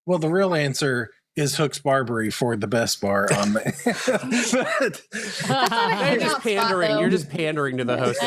Well, the real answer is Hook's Barbary for the best bar on the. You're just pandering. You're just pandering to the host.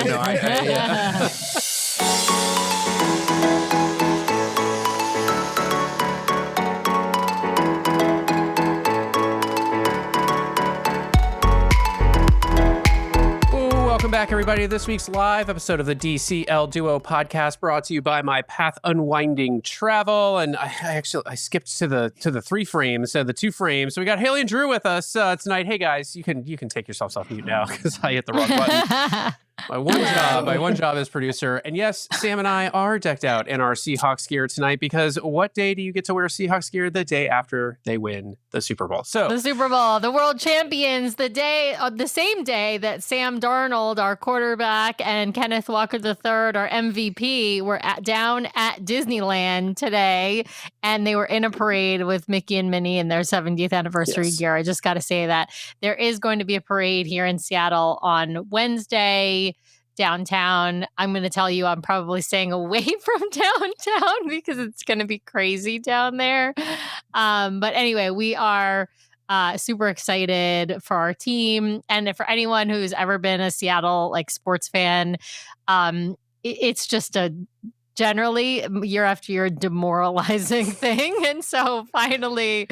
Welcome back, everybody, to this week's live episode of the DCL Duo podcast, brought to you by My Path Unwinding Travel. And I skipped to the 3 frames, so the 2 frames. So we got Hayley and Drew with us tonight. Hey guys, you can take yourselves off mute now because I hit the wrong button. My one job as producer. And yes, Sam and I are decked out in our Seahawks gear tonight, because what day do you get to wear Seahawks gear? The day after they win the Super Bowl. So the Super Bowl, the world champions, the same day that Sam Darnold, our quarterback, and Kenneth Walker III, our MVP, were down at Disneyland today, and they were in a parade with Mickey and Minnie in their 70th anniversary gear. I just got to say that there is going to be a parade here in Seattle on Wednesday downtown. I'm going to tell you, I'm probably staying away from downtown because it's going to be crazy down there. But anyway, we are super excited for our team. And for anyone who's ever been a Seattle sports fan, it's just a generally year after year demoralizing thing. And so finally,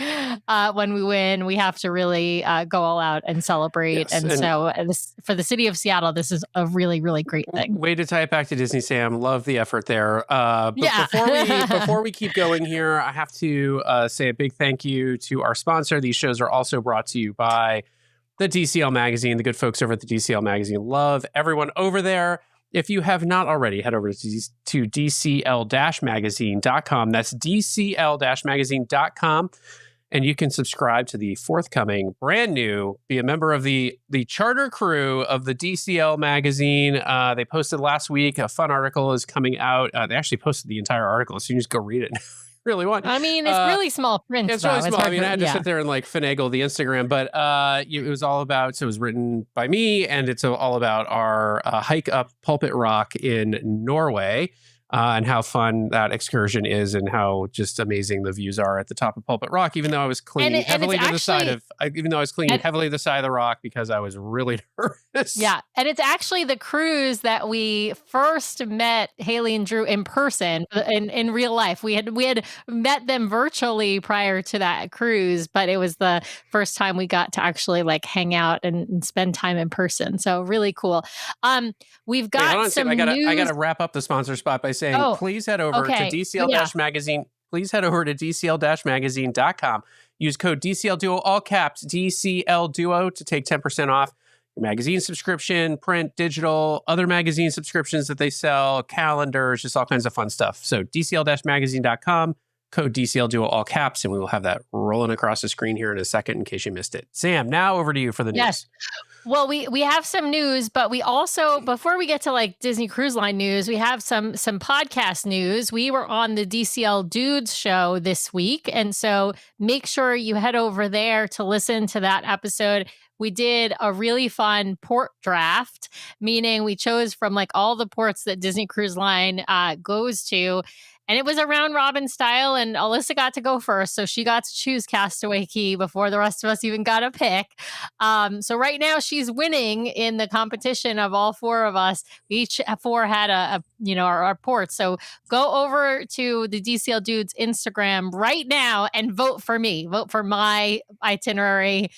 when we win, we have to really go all out and celebrate. Yes, and so for the city of Seattle, this is a really, really great thing. Way to tie it back to Disney, Sam. Love the effort there. Before we keep going here, I have to say a big thank you to our sponsor. These shows are also brought to you by the DCL Magazine, the good folks over at the DCL Magazine. Love everyone over there. If you have not already, head over to DCL-magazine.com. That's DCL-magazine.com. And you can subscribe to the forthcoming, brand new, be a member of the charter crew of the DCL Magazine. They posted last week. A fun article is coming out. They actually posted the entire article, so you can just go read it. Really want. I mean, it's really small print. It's really small. I mean, I had to sit there and finagle the Instagram, but it was all about. So it was written by me, and it's all about our hike up Pulpit Rock in Norway, and how fun that excursion is, and how just amazing the views are at the top of Pulpit Rock. Even though I was clinging heavily to the side of the rock because I was really nervous. Yeah, and it's actually the cruise that we first met Hayley and Drew in person in real life. We had met them virtually prior to that cruise, but it was the first time we got to actually hang out and spend time in person. So really cool. We've got some news. I got to wrap up the sponsor spot by saying, please head over to DCL-Magazine. Please head over to DCL-Magazine.com. Use code DCL Duo, all caps, DCL Duo, to take 10% off your magazine subscription, print, digital, other magazine subscriptions that they sell, calendars, just all kinds of fun stuff. So DCL-Magazine.com, code DCL Duo, all caps, and we will have that rolling across the screen here in a second in case you missed it. Sam, now over to you for the news. Yes. Well, we have some news, but we also, before we get to Disney Cruise Line news, we have some podcast news. We were on the DCL Dudes show this week, and so make sure you head over there to listen to that episode. We did a really fun port draft, meaning we chose from all the ports that Disney Cruise Line goes to. And it was a round robin style, and Alyssa got to go first. So she got to choose Castaway Cay before the rest of us even got a pick. So right now she's winning in the competition of all 4 of us. Each 4 had our ports. So go over to the DCL Dudes Instagram right now and vote for me. Vote for my itinerary.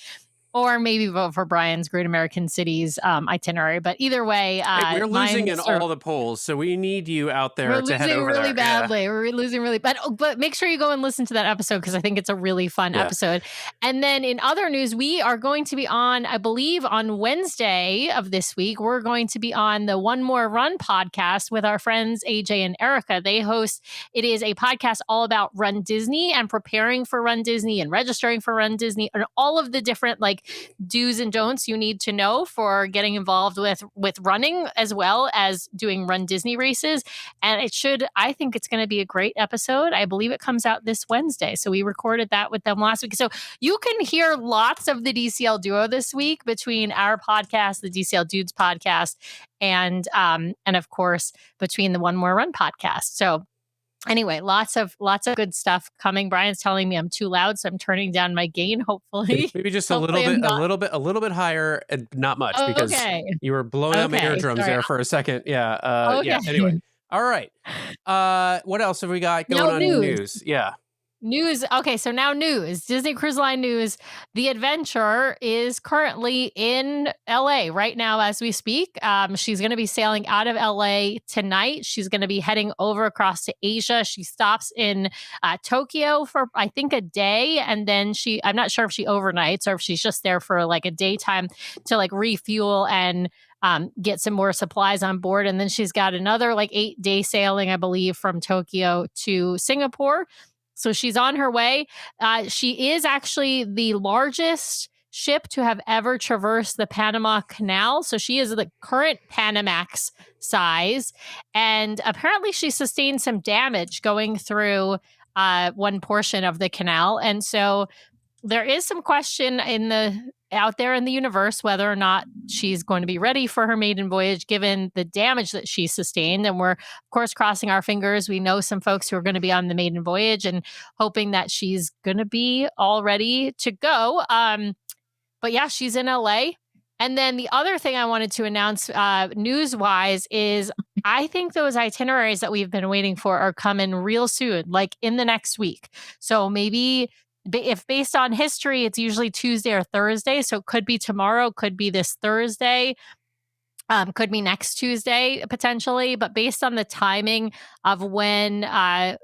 Or maybe vote for Brian's Great American Cities itinerary. But either way, we're losing in all the polls, so we need you out there to head over there. We're losing really badly. Yeah. We're losing really bad. But make sure you go and listen to that episode because I think it's a really fun episode. And then in other news, we are going to be on, I believe, on Wednesday of this week, we're going to be on the One More Run podcast with our friends AJ and Erica. They host, it is a podcast all about Run Disney and preparing for Run Disney and registering for Run Disney and all of the different do's and don'ts you need to know for getting involved with running as well as doing Run Disney races. And I think it's going to be a great episode. I believe it comes out this Wednesday. So we recorded that with them last week. So you can hear lots of the DCL Duo this week between our podcast, the DCL Dudes podcast, and of course, between the One More Run podcast. So Anyway, lots of good stuff coming. Brian's telling me I'm too loud, so I'm turning down my gain. Hopefully, Maybe just a little bit higher, and not much, because you were blowing out my eardrums there for a second. Yeah. Okay. Yeah. Anyway, all right. What else have we got going on in news? Yeah. News. Okay, so now news. Disney Cruise Line news. The Adventure is currently in LA right now as we speak. She's going to be sailing out of LA tonight. She's going to be heading over across to Asia. She stops in Tokyo for, I think, a day. And then I'm not sure if she overnights or if she's just there for like a daytime to like refuel and get some more supplies on board. And then she's got another like 8-day sailing, I believe, from Tokyo to Singapore. So she's on her way. She is actually the largest ship to have ever traversed the Panama Canal. So she is the current Panamax size. And apparently she sustained some damage going through one portion of the canal. And so there is some question out there in the universe whether or not she's going to be ready for her maiden voyage given the damage that she sustained. And we're, of course, crossing our fingers. We know some folks who are going to be on the maiden voyage and hoping that she's going to be all ready to go. But yeah, she's in LA. And then the other thing I wanted to announce news-wise is I think those itineraries that we've been waiting for are coming real soon, like in the next week. So maybe if based on history, it's usually Tuesday or Thursday. So it could be tomorrow, could be this Thursday, could be next Tuesday potentially. But based on the timing of when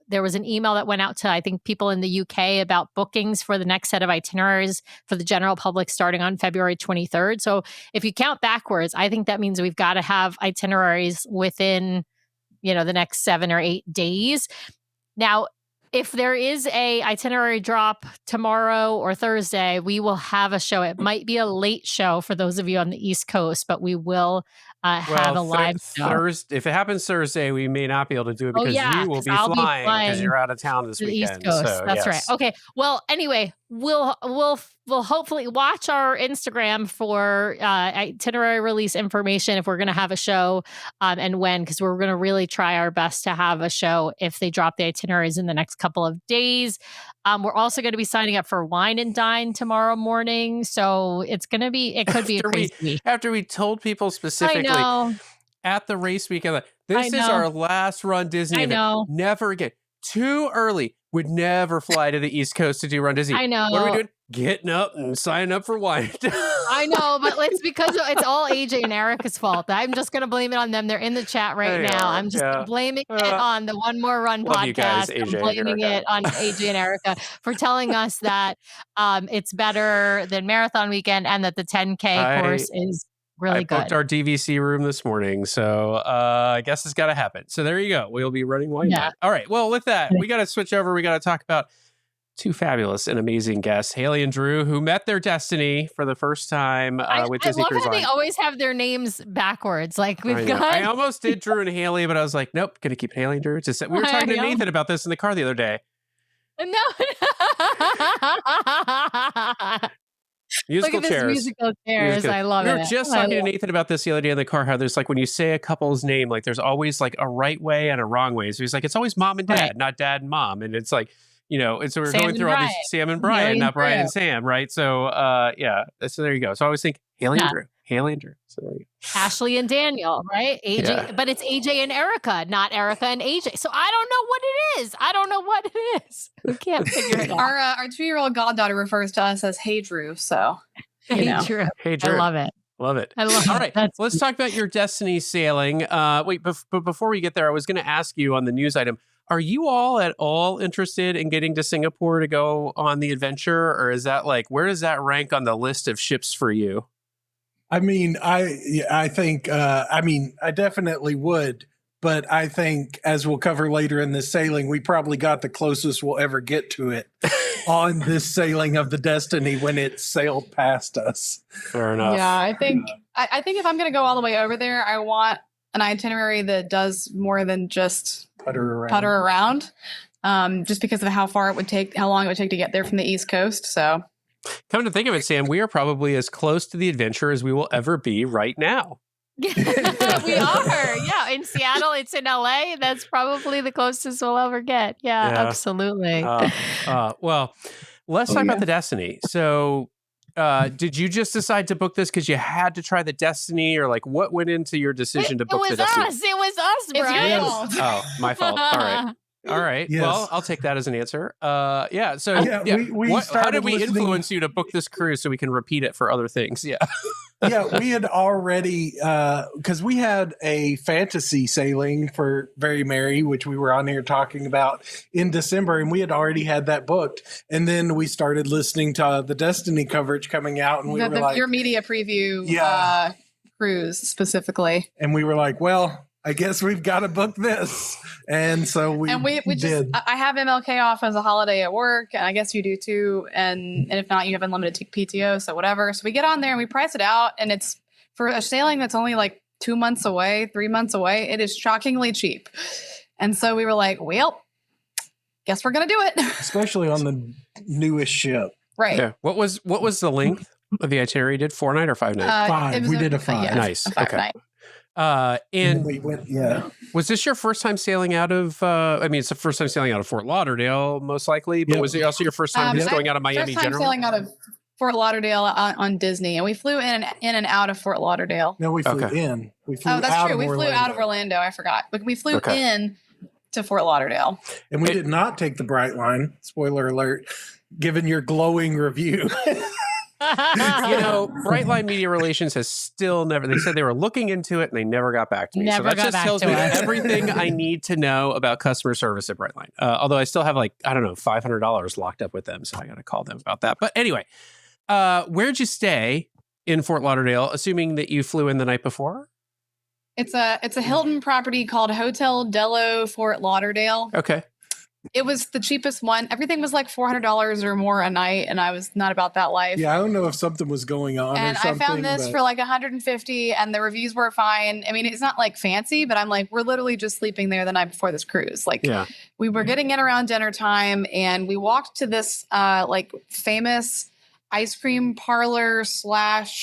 there was an email that went out to, I think, people in the UK about bookings for the next set of itineraries for the general public starting on February 23rd. So if you count backwards, I think that means we've got to have itineraries within, the next 7 or 8 days. Now, if there is a itinerary drop tomorrow or Thursday, we will have a show. It might be a late show for those of you on the East Coast, but we will have a live show. If it happens Thursday, we may not be able to do it because you will be flying because you're out of town this weekend. East Coast. So, That's right. Okay. Well, anyway, we'll hopefully watch our Instagram for itinerary release information if we're going to have a show and when, because we're going to really try our best to have a show if they drop the itineraries in the next couple of days. We're also going to be signing up for Wine and Dine tomorrow morning. So it could be a crazy week. After we told people specifically at the race weekend, this is our last run Disney event. Never again. Too early. Would never fly to the East Coast to do Run Disney. I know. What are we doing? Getting up and signing up for Wine. I know, but it's because it's all AJ and Erica's fault. I'm just going to blame it on them. They're in the chat right now. I'm just blaming it on the One More Run podcast. Guys, AJ I'm blaming it on AJ and Erica for telling us that it's better than Marathon Weekend and that the 10K course is really good. I booked our DVC room this morning, so I guess it's got to happen. So there you go. We'll be running Wine. Yeah. All right. Well, with that, we got to switch over. We got to talk about two fabulous and amazing guests, Hayley and Drew, who met their destiny for the first time with Disney Cruise Line. I love how they always have their names backwards. Like I almost did Drew and Hayley, but I was like, nope, gonna keep Hayley and Drew. We were talking to Nathan about this in the car the other day. No. Musical chairs. Musical chairs. I love it. We were just talking to Nathan about this the other day in the car, how there's like when you say a couple's name, like there's always like a right way and a wrong way. So he's like, it's always mom and dad, not dad and mom. And it's like, and so we're going through all these Sam and Brian, not Brian and Sam, right? So so there you go. So I always think Hayley and Drew. So there you go. Ashley and Daniel, right? AJ, but it's AJ and Erica, not Erica and AJ. So I don't know what it is. We can't figure it out. Our 2-year-old goddaughter refers to us as Hey Drew. So Hey Drew. I love it. Love it. I love it. All right, let's talk about your Destiny sailing. Wait, but before we get there, I was going to ask you on the news item, are you all at all interested in getting to Singapore to go on the adventure? Or is that where does that rank on the list of ships for you? I mean, I think, I definitely would, but I think as we'll cover later in this sailing, we probably got the closest we'll ever get to it on this sailing of the Destiny when it sailed past us. Fair enough. Yeah, I think if I'm going to go all the way over there, I want an itinerary that does more than just putter around, just because of how long it would take to get there from the East Coast. So, come to think of it, Sam, we are probably as close to the adventure as we will ever be right now. We are. Yeah. In Seattle, it's in LA. That's probably the closest we'll ever get. Yeah, Yeah. absolutely. Well, let's talk about the Destiny. So, did you just decide to book this because you had to try the Destiny, or like what went into your decision to book the Destiny? It was us, It's Brian. your fault. Oh, my fault. All right. Yes. Well, I'll take that as an answer. Yeah. So, we how started did we listening- influence you to book this cruise so we can repeat it for other things? Yeah. Yeah, we had already because we had a fantasy sailing for Very Merry, which we were on here talking about in December, and we had already had that booked. And then we started listening to the Destiny coverage coming out, and we were like, your media preview cruise specifically. and we were like, well, I guess we've got to book this. And so we just did. I have MLK off as a holiday at work, and I guess you do too. And if not, you have unlimited PTO, so whatever. So we get on there and we price it out, and it's for a sailing that's only like 2 months away, 3 months away. It is shockingly cheap. And so we were like, well, guess we're gonna do it. Especially on the newest ship. Right. Yeah. What was the length of the itinerary? You did 4 night or 5 night? 5. It was We did a 5. Nice. a 5 Okay. night. And we went, yeah. was this your first time sailing out of? I mean, it's the first time sailing out of Fort Lauderdale, most likely. But Yep. was it also your first time just going out of Miami First time generally? sailing out of Fort Lauderdale on Disney, and we flew in and out of Fort Lauderdale. No, we flew Okay. in. We flew Oh, that's out true. of We flew Orlando. out of Orlando. I forgot, but we flew Okay. in to Fort Lauderdale. And we did not take the Bright Line. Spoiler alert. Given your glowing review. You know, Brightline Media Relations has still never. They said they were looking into it and they never got back to me. Never so that got just back tells to me us. everything I need to know about customer service at Brightline. Although I still have like, I don't know, $500 locked up with them, so I got to call them about that. But anyway, where'd you stay in Fort Lauderdale? Assuming that you flew in the night before. It's a Hilton property called Hotel Dello Fort Lauderdale. Okay. It was the cheapest one. Everything was like $400 or more a night, and I was not about that life. Yeah, I don't know if something was going on And or I something. found this but- for like 150, and the reviews were fine. I mean, it's not like fancy, but I'm like, we're literally just sleeping there the night before this cruise. Like, Yeah. we were getting in around dinner time, and we walked to this like famous ice cream parlor /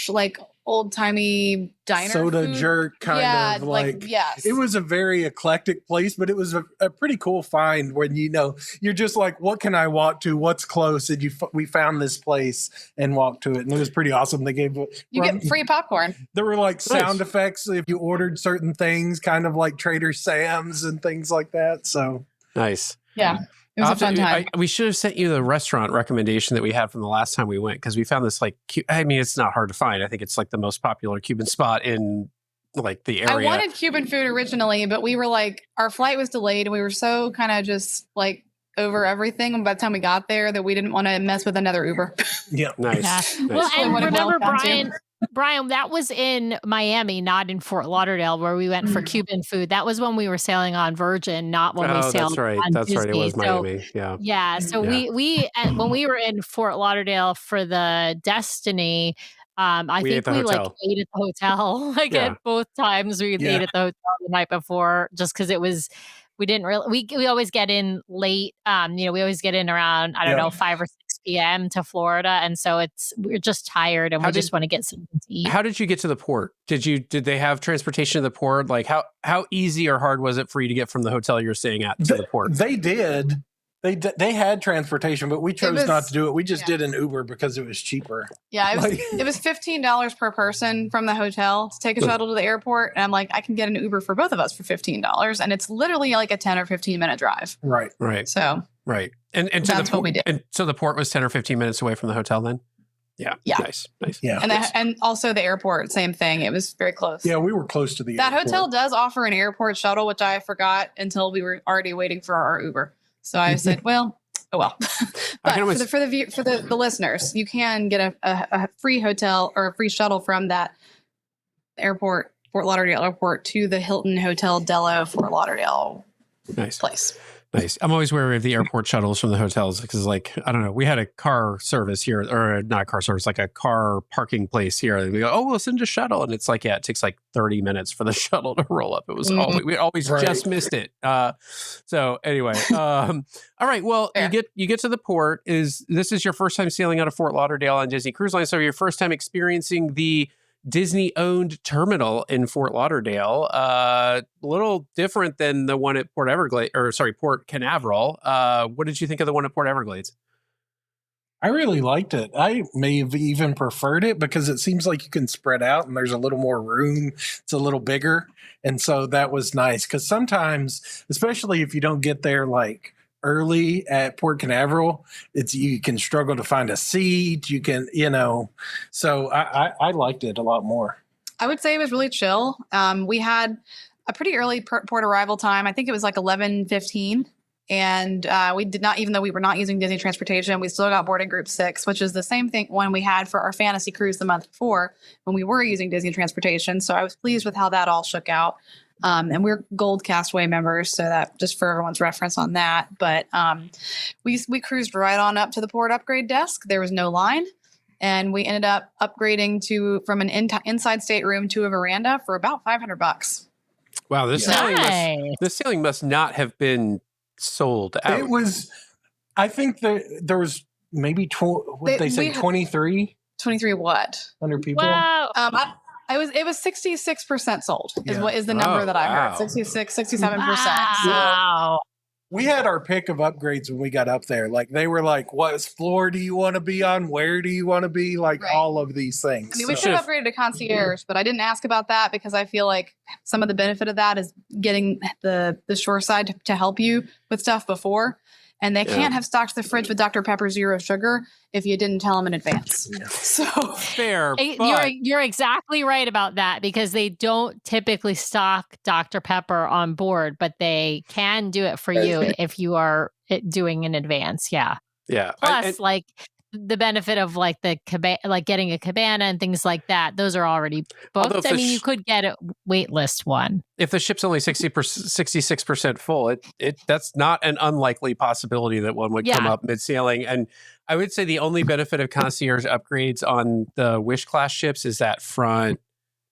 like old timey diner soda food. jerk kind of like yes. it was a very eclectic place, but it was a pretty cool find when you're just like, what can I walk to? What's close? And we found this place and walked to it, and it was pretty awesome. They gave You get free popcorn. there were like sound Nice. effects if you ordered certain things, kind of like Trader Sam's and things like that. So Nice. Yeah. It was a fun time. We should have sent you the restaurant recommendation that we had from the last time we went, because we found this like, I mean, it's not hard to find. I think it's like the most popular Cuban spot in like the area. I wanted Cuban food originally, but we were like, our flight was delayed, and we were so kind of just like over everything by the time we got there that we didn't want to mess with another Uber. yeah. Nice. Yeah. Nice. Well, and What it remember, boils down to. Brian, that was in Miami, not in Fort Lauderdale, where we went for Cuban food. That was when we were sailing on Virgin, not when we sailed that's right. on That's Disney. right. It was So, Miami. Yeah. yeah. So Yeah. we when we were in Fort Lauderdale for the Destiny, I We ate think the we like hotel. ate at the hotel. Like Yeah. at both times we Yeah. ate at the hotel the night before, just because it was. We didn't really. We always get in late. We always get in around I don't Yeah. know 5 or 6 p.m. to Florida, and so we're just tired and How we just did- want to get something to eat. How did you get to the port? Did they have transportation to the port? Like how easy or hard was it for you to get from the hotel you're staying at to the port? They did. They had transportation, but we chose was- not to do it. We just yeah. did an Uber because it was cheaper. Yeah, it was Like- it was $15 per person from the hotel to take a shuttle to the airport, and I'm like, I can get an Uber for both of us for $15, and it's literally like a 10 or 15 minute drive. Right. Right. So Right. And to That's the what port, we did. And so the port was 10 or 15 minutes away from the hotel then? Yeah. Yeah. Nice. Yeah. and also the airport, same thing. It was very close. Yeah, we were close to the That airport. hotel does offer an airport shuttle, which I forgot until we were already waiting for our Uber. So I said, well, oh well. But can almost- for the listeners, you can get a free hotel or a free shuttle from that airport, Fort Lauderdale Airport, to the Hilton Hotel Dello Fort Lauderdale Nice. place. Nice. I'm always wary of the airport shuttles from the hotels because, like, I don't know, we had a car service here, or not a car service, like a car parking place here. And we go, oh, we'll send a shuttle. And it's like, yeah, it takes like 30 minutes for the shuttle to roll up. It was always, we always Right. just missed it. So anyway, all right. Well, Fair. you get to the port. This is your first time sailing out of Fort Lauderdale on Disney Cruise Line. So your first time experiencing the Disney-owned terminal in Fort Lauderdale. A little different than the one at Port Canaveral. What did you think of the one at Port Everglades? I really liked it. I may have even preferred it because it seems like you can spread out and there's a little more room. It's a little bigger. And so that was nice because sometimes, especially if you don't get there like early at Port Canaveral, you can struggle to find a seat. You can, so I liked it a lot more. I would say it was really chill. We had a pretty early port arrival time. I think it was like 11:15. And we did not, even though we were not using Disney transportation, we still got boarded group 6, which is the same thing one we had for our fantasy cruise the month before when we were using Disney transportation. So I was pleased with how that all shook out. And we're Gold Castaway members, so that just for everyone's reference on that. But we cruised right on up to the port upgrade desk. There was no line. And we ended up upgrading from an inside stateroom to a veranda for about $500. Wow, this sailing must not have been sold out. It was, I think there was maybe 23? 23 what? 100 people? Wow. It was 66% sold is the number that I heard. 66, 67%. Wow. We had our pick of upgrades when we got up there. Like they were like, what floor do you want to be on? Where do you want to be? Like all of these things. I mean, we should have upgraded to concierge, but I didn't ask about that because I feel like some of the benefit of that is getting the shore side to help you with stuff before. And they can't have stocked the fridge with Dr. Pepper Zero Sugar if you didn't tell them in advance. So fair. You're exactly right about that because they don't typically stock Dr. Pepper on board, but they can do it for you if you are doing in advance. Yeah. Yeah. Plus, like the benefit of like getting a cabana and things like that. Those are already booked. I mean, you could get a wait list one. If the ship's only 66% full, that's not an unlikely possibility that one would come up mid-sailing. And I would say the only benefit of concierge upgrades on the Wish class ships is that front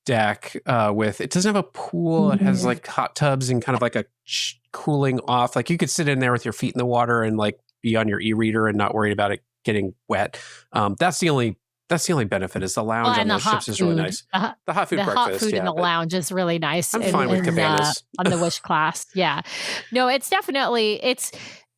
deck it doesn't have a pool. It has like hot tubs and kind of like a cooling off. Like you could sit in there with your feet in the water and like be on your e-reader and not worried about it getting wet. That's the only benefit is the lounge on those ships is really nice. The hot food breakfast. Hot food in the lounge is really nice. I'm fine with cabanas. On the Wish class. Yeah. No, it's definitely,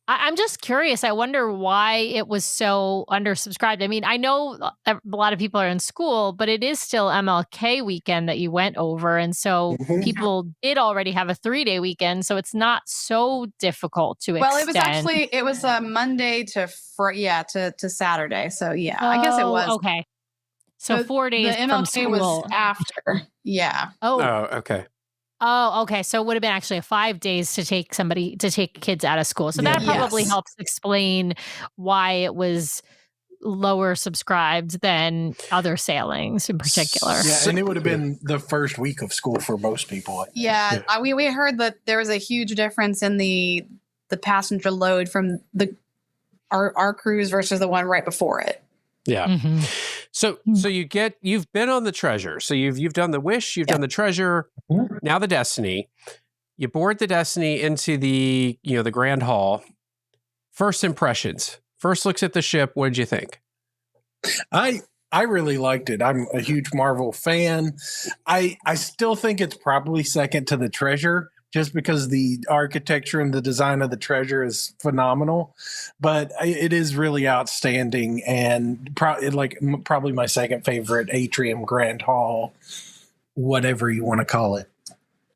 I'm just curious. I wonder why it was so undersubscribed. I mean, I know a lot of people are in school, but it is still MLK weekend that you went over. And so people did already have a 3-day weekend. So it's not so difficult to extend. It was a Monday to Saturday. So yeah, I guess it was. Okay. So 4 days the MLK from school. was after. Yeah. Oh, okay. Oh, okay. So it would have been actually 5 days to take kids out of school. So that probably helps explain why it was lower subscribed than other sailings in particular. Yeah, and it would have been the first week of school for most people. Yeah. We heard that there was a huge difference in the passenger load from our cruise versus the one right before it. Yeah. Mm-hmm. So you've been on the Treasure. So you've done the Wish, you've done the Treasure, now the Destiny. You board the Destiny into the Grand Hall. First impressions. First looks at the ship. What did you think? I really liked it. I'm a huge Marvel fan. I still think it's probably second to the Treasure, just because the architecture and the design of the Treasure is phenomenal, but it is really outstanding and probably my second favorite atrium, Grand Hall, whatever you want to call it.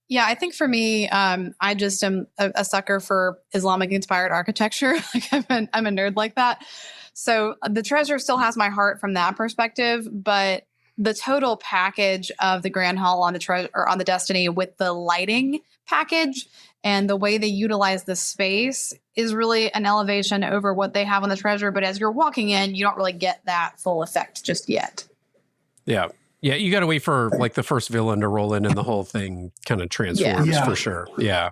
Yeah, I think for me, I just am a sucker for Islamic inspired architecture. Like I'm a nerd like that. So the Treasure still has my heart from that perspective, but the total package of the Grand Hall on the Treasure or on the Destiny with the lighting package and the way they utilize the space is really an elevation over what they have on the Treasure. But as you're walking in, you don't really get that full effect just yet. Yeah. Yeah, you got to wait for like the first villain to roll in and the whole thing kind of transforms for sure. Yeah.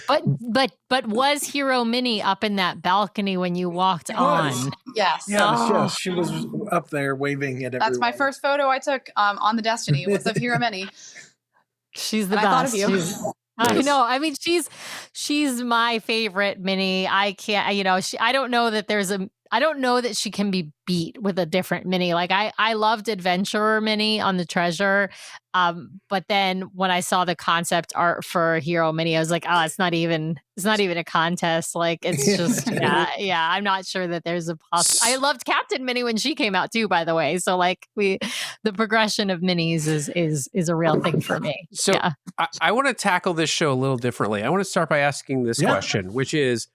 But was Hero Minnie up in that balcony when you walked on? Yes. Yes, she was up there waving at everyone. That's my first photo I took on the Destiny was of Hero Minnie. She's the best. I thought of you. I know. I mean, she's my favorite Minnie. I can't. I don't know that there's I don't know that she can be beat with a different Minnie. Like I loved Adventurer Minnie on the Treasure. But then when I saw the concept art for Hero Minnie, I was like, oh, it's not even a contest. Like it's just, yeah. I'm not sure that there's a I loved Captain Minnie when she came out too, by the way. So like the progression of minis is a real thing for me. So yeah. I want to tackle this show a little differently. I want to start by asking this question, which is,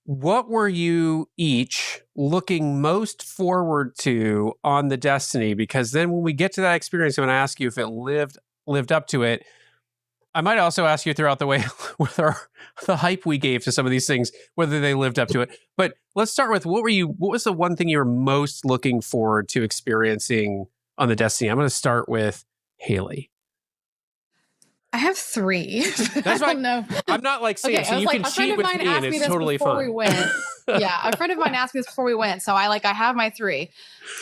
what were you each looking most forward to on the Destiny? Because then when we get to that experience, I'm going to ask you if it lived up to it. I might also ask you throughout the way with the hype we gave to some of these things, whether they lived up to it. But let's start with what was the one thing you were most looking forward to experiencing on the Destiny? I'm going to start with Hayley. I have 3. That's I don't know. I'm not like saying, so you can cheat with me and it's totally fine. Yeah, a friend of mine asked me this before we went, so I have my 3,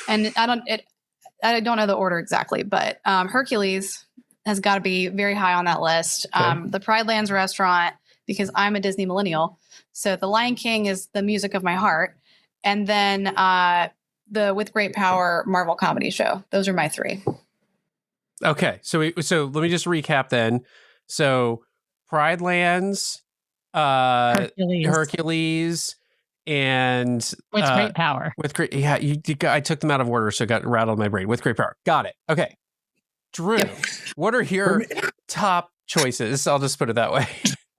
and I don't know the order exactly, but Hercules has got to be very high on that list. Okay. The Pride Lands restaurant, because I'm a Disney millennial, so the Lion King is the music of my heart, and then the With Great Power Marvel comedy show. Those are my 3. Okay, so let me just recap then. So Pride Lands, Hercules, and With Great Power. With great, I took them out of order, so it got rattled in my brain. With Great Power, got it. Okay, Drew, what are your top choices? I'll just put it that way.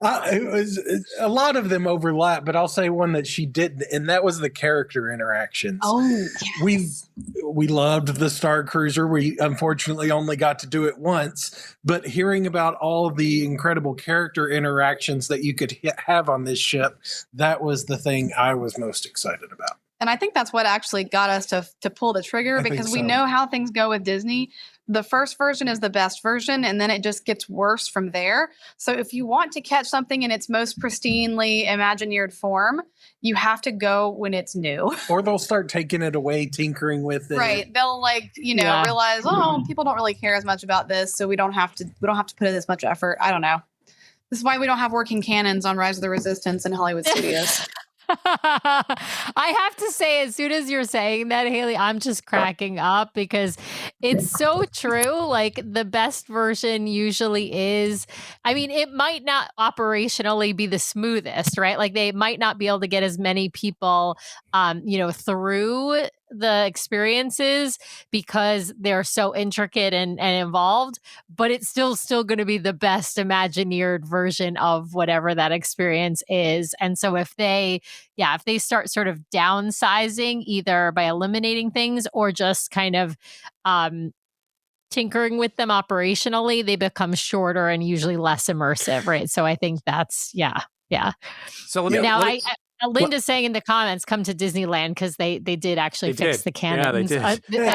It was a lot of them overlap, but I'll say one that she didn't, and that was the character interactions. Oh, yes. We loved the Star Cruiser. We unfortunately only got to do it once, but hearing about all the incredible character interactions that you could have on this ship, that was the thing I was most excited about. And I think that's what actually got us to pull the trigger, because we know how things go with Disney. The first version is the best version, and then it just gets worse from there. So if you want to catch something in its most pristinely Imagineered form, you have to go when it's new. Or they'll start taking it away, tinkering with it. Right. They'll realize, people don't really care as much about this, so we don't have to put in this much effort. I don't know. This is why we don't have working cannons on Rise of the Resistance in Hollywood studios. I have to say, as soon as you're saying that, Hayley, I'm just cracking up because it's so true. Like the best version usually is, I mean, it might not operationally be the smoothest, right? Like they might not be able to get as many people, through the experiences because they're so intricate and involved, but it's still going to be the best Imagineered version of whatever that experience is. And so if they start sort of downsizing either by eliminating things or just kind of tinkering with them operationally, they become shorter and usually less immersive, right? So I think that's yeah. So Linda's saying in the comments, come to Disneyland because they did actually fix the cannons. Yeah, they did.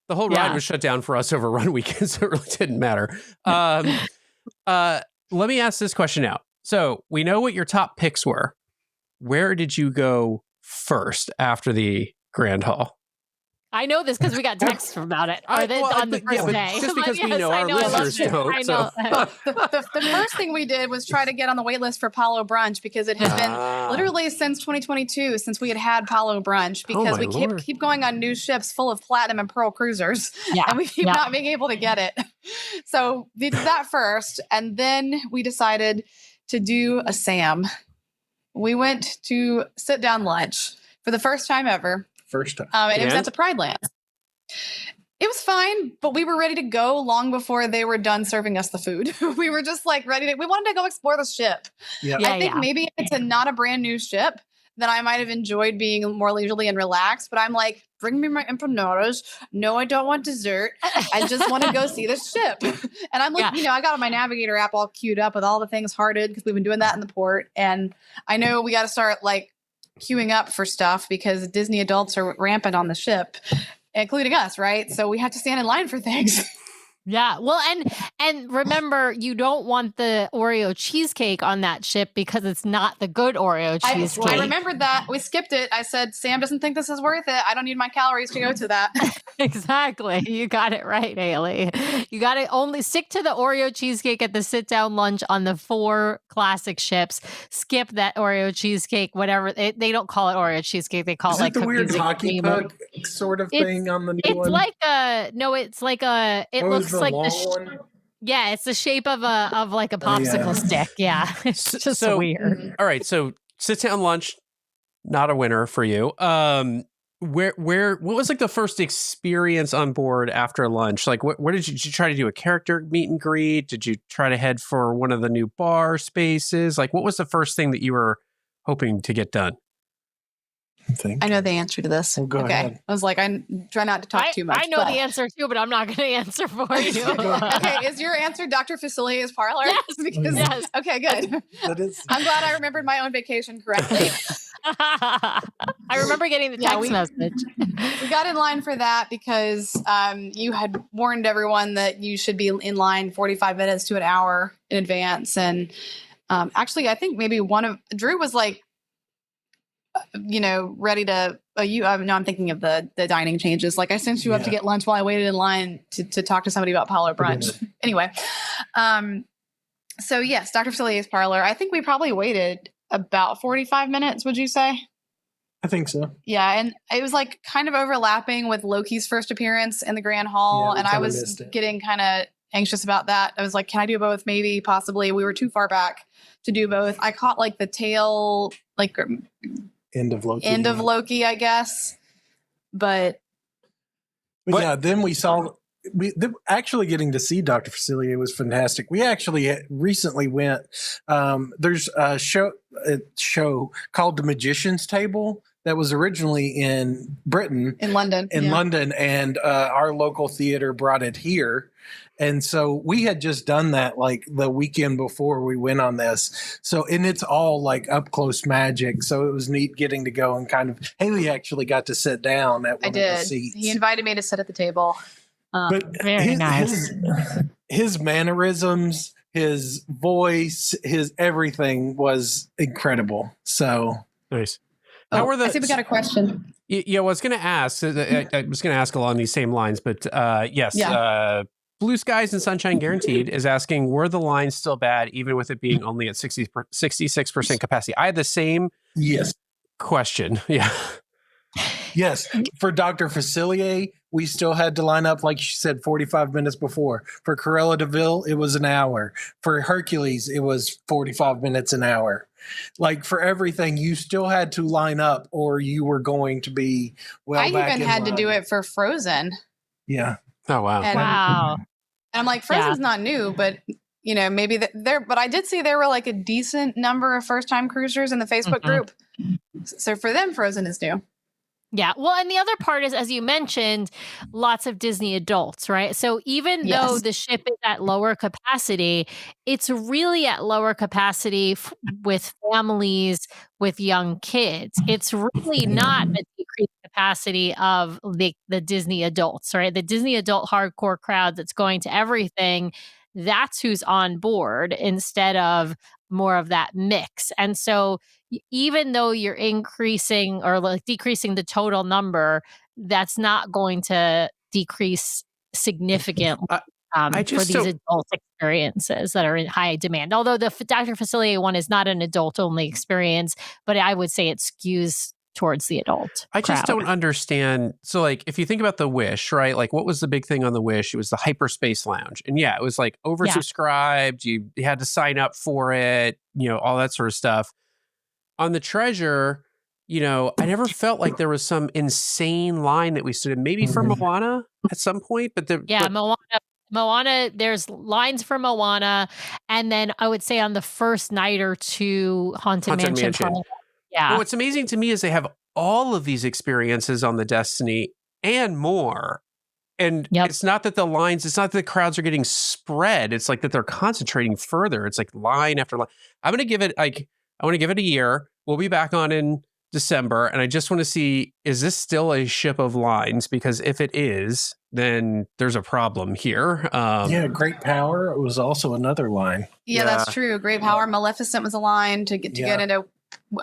The whole ride was shut down for us over run weekend, so it really didn't matter. Let me ask this question now. So we know what your top picks were. Where did you go first after the Grand Hall? I know this because we got texts about it on the first day. Just because we know our listeners don't. I know. The first thing we did was try to get on the wait list for Palo Brunch because it has been literally since 2022 since we had Palo Brunch because we keep going on new ships full of platinum and pearl cruisers and we keep not being able to get it. So we did that first, and then we decided to do a SAM. We went to sit down lunch for the first time ever. First time. And it was at the Pride Lands. It was fine, but we were ready to go long before they were done serving us the food. We were just like we wanted to go explore the ship. I think maybe if it's not a brand new ship, then I might have enjoyed being more leisurely and relaxed. But I'm like, bring me my empanadas. No, I don't want dessert. I just want to go see the ship. And I'm like, I got my Navigator app all queued up with all the things hearted because we've been doing that in the port. And I know we got to start queuing up for stuff because Disney adults are rampant on the ship, including us, right? So we have to stand in line for things. Yeah. Well, and remember, you don't want the Oreo cheesecake on that ship because it's not the good Oreo cheesecake. I remembered that. We skipped it. I said, Sam doesn't think this is worth it. I don't need my calories to go to that. Exactly. You got it right, Hayley. You got to only stick to the Oreo cheesecake at the sit-down lunch on the 4 classic ships. Skip that Oreo cheesecake, whatever. They don't call it Oreo cheesecake. They call Is it like the weird cookies and hockey cream. puck sort of thing on the new It's one? like a no. It's like a. It What was looks the like long the. one? Yeah, it's the shape of like a popsicle stick. Yeah, it's just So- weird. All right, so sit down lunch, not a winner for you. What was like the first experience on board after lunch? Like, where did you try to do a character meet and greet? Did you try to head for one of the new bar spaces? Like, what was the first thing that you were hoping to get done? I know the answer to this. Oh, go ahead. I was like, I try not to talk too much. I know the answer too, but I'm not going to answer for you. Okay, is your answer Dr. Facilier's parlor? Yes. Because, Yes. Okay, good. That is. I'm glad I remembered my own vacation correctly. I remember getting the text message. We got in line for that because you had warned everyone that you should be in line 45 minutes to an hour in advance. And actually, I think maybe Drew was like, ready to, I'm thinking of the dining changes. Like I sent you up to get lunch while I waited in line to talk to somebody about Apollo brunch. Anyway. So yes, Dr. Facilier's parlor. I think we probably waited about 45 minutes, would you say? I think so. Yeah, and it was like kind of overlapping with Loki's first appearance in the Grand Hall, Yeah, and I was getting kind of anxious about that. I was like, can I do both? Maybe, possibly. We were too far back to do both. I caught like the tail, like End of Loki, I guess. But yeah, then we saw. Actually getting to see Dr. Facilier was fantastic. We actually recently went. There's a show called The Magician's Table that was originally in Britain, in London, and our local theater brought it here. And so we had just done that like the weekend before we went on this. So, and it's all like up close magic. So it was neat getting to go and kind of, Hayley actually got to sit down at one of the seats. He invited me to sit at the table. But Very nice. His mannerisms, his voice, his everything was incredible. So nice. How were I think we got a question. Yeah, I was going to ask. I was going to ask along these same lines, but yes. Yeah. Blue Skies and Sunshine Guaranteed is asking, were the lines still bad, even with it being only at 66% capacity? I had the same question. Yeah. Yes. For Dr. Facilier, we still had to line up, like she said, 45 minutes before. For Cruella de Vil, it was an hour. For Hercules, it was 45 minutes an hour. Like for everything, you still had to line up or you were going to be I even had to do it for Frozen. Yeah. Oh, wow. Wow. And I'm like, Frozen's not new, but maybe but I did see there were like a decent number of first-time cruisers in the Facebook group. So for them, Frozen is new. Yeah. Well, and the other part is, as you mentioned, lots of Disney adults, right? So even though the ship is at lower capacity, it's really at lower capacity with families with young kids. It's really not a decreased capacity of the Disney adults, right? The Disney adult hardcore crowd that's going to everything, that's who's on board instead of more of that mix. And so even though you're increasing or like decreasing the total number, that's not going to decrease significantly for these adult experiences that are in high demand. Although the Dr. Facilier one is not an adult-only experience, but I would say it skews towards the adult I just crowd. don't understand. So like, if you think about the Wish, right? Like what was the big thing on the Wish? It was the hyperspace lounge. And yeah, it was like oversubscribed. You had to sign up for it, all that sort of stuff. On the Treasure, I never felt like there was some insane line that we stood in, maybe for Moana at some point, but Moana, there's lines for Moana. And then I would say on the first night or two, Haunted Mansion. Yeah. But what's amazing to me is they have all of these experiences on the Destiny and more. And it's not that it's not that the crowds are getting spread. It's like that they're concentrating further. It's like line after line. I want to give it a year. We'll be back on in December, and I just want to see, is this still a ship of lines? Because if it is, then there's a problem here. Yeah, Great Power was also another line. Yeah, that's true. Great Power. Maleficent was a line to get into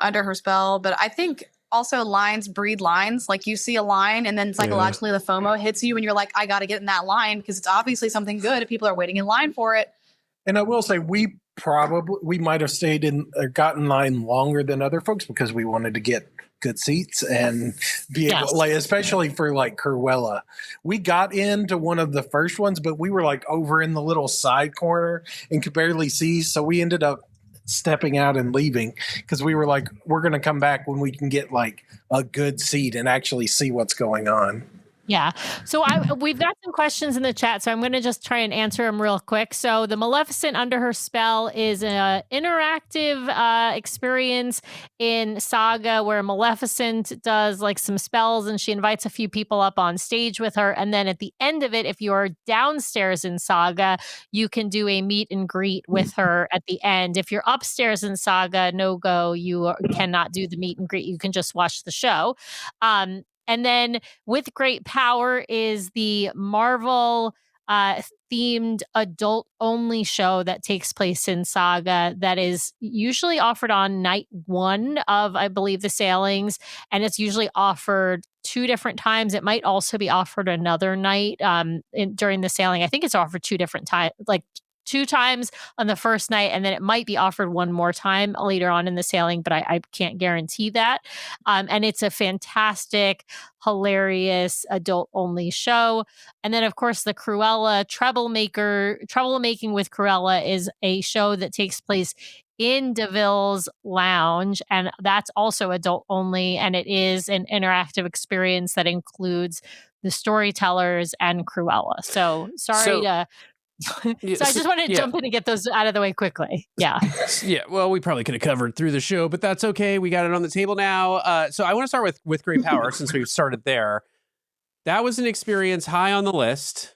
under her spell. But I think also lines breed lines. Like you see a line and then psychologically the FOMO hits you and you're like, I got to get in that line because it's obviously something good if people are waiting in line for it. And I will say we might have stayed in or gotten in line longer than other folks because we wanted to get good seats and be able, like, especially for like Cruella. We got into one of the first ones, but we were like over in the little side corner and could barely see. So we ended up stepping out and leaving because we were like, we're going to come back when we can get like a good seat and actually see what's going on. Yeah. So we've got some questions in the chat, so I'm going to just try and answer them real quick. So the Maleficent Under Her Spell is an interactive experience in Saga where Maleficent does like some spells and she invites a few people up on stage with her. And then at the end of it, if you're downstairs in Saga, you can do a meet and greet with her at the end. If you're upstairs in Saga, no go, you cannot do the meet and greet. You can just watch the show. And then With Great Power is the Marvel themed adult only show that takes place in Saga that is usually offered on night 1 of, I believe, the sailings. And it's usually offered 2 different times. It might also be offered another night during the sailing. I think it's offered 2 different times, like 2 times on the first night, and then it might be offered one more time later on in the sailing, but I can't guarantee that. And it's a fantastic, hilarious, adult-only show. And then, of course, the Cruella Troublemaking with Cruella is a show that takes place in DeVille's Lounge, and that's also adult-only, and it is an interactive experience that includes the storytellers and Cruella. So so I just wanted to jump in and get those out of the way quickly. Yeah. Yeah. Well, we probably could have covered through the show, but that's okay. We got it on the table now. So I want to start with Great Power since we've started there. That was an experience high on the list.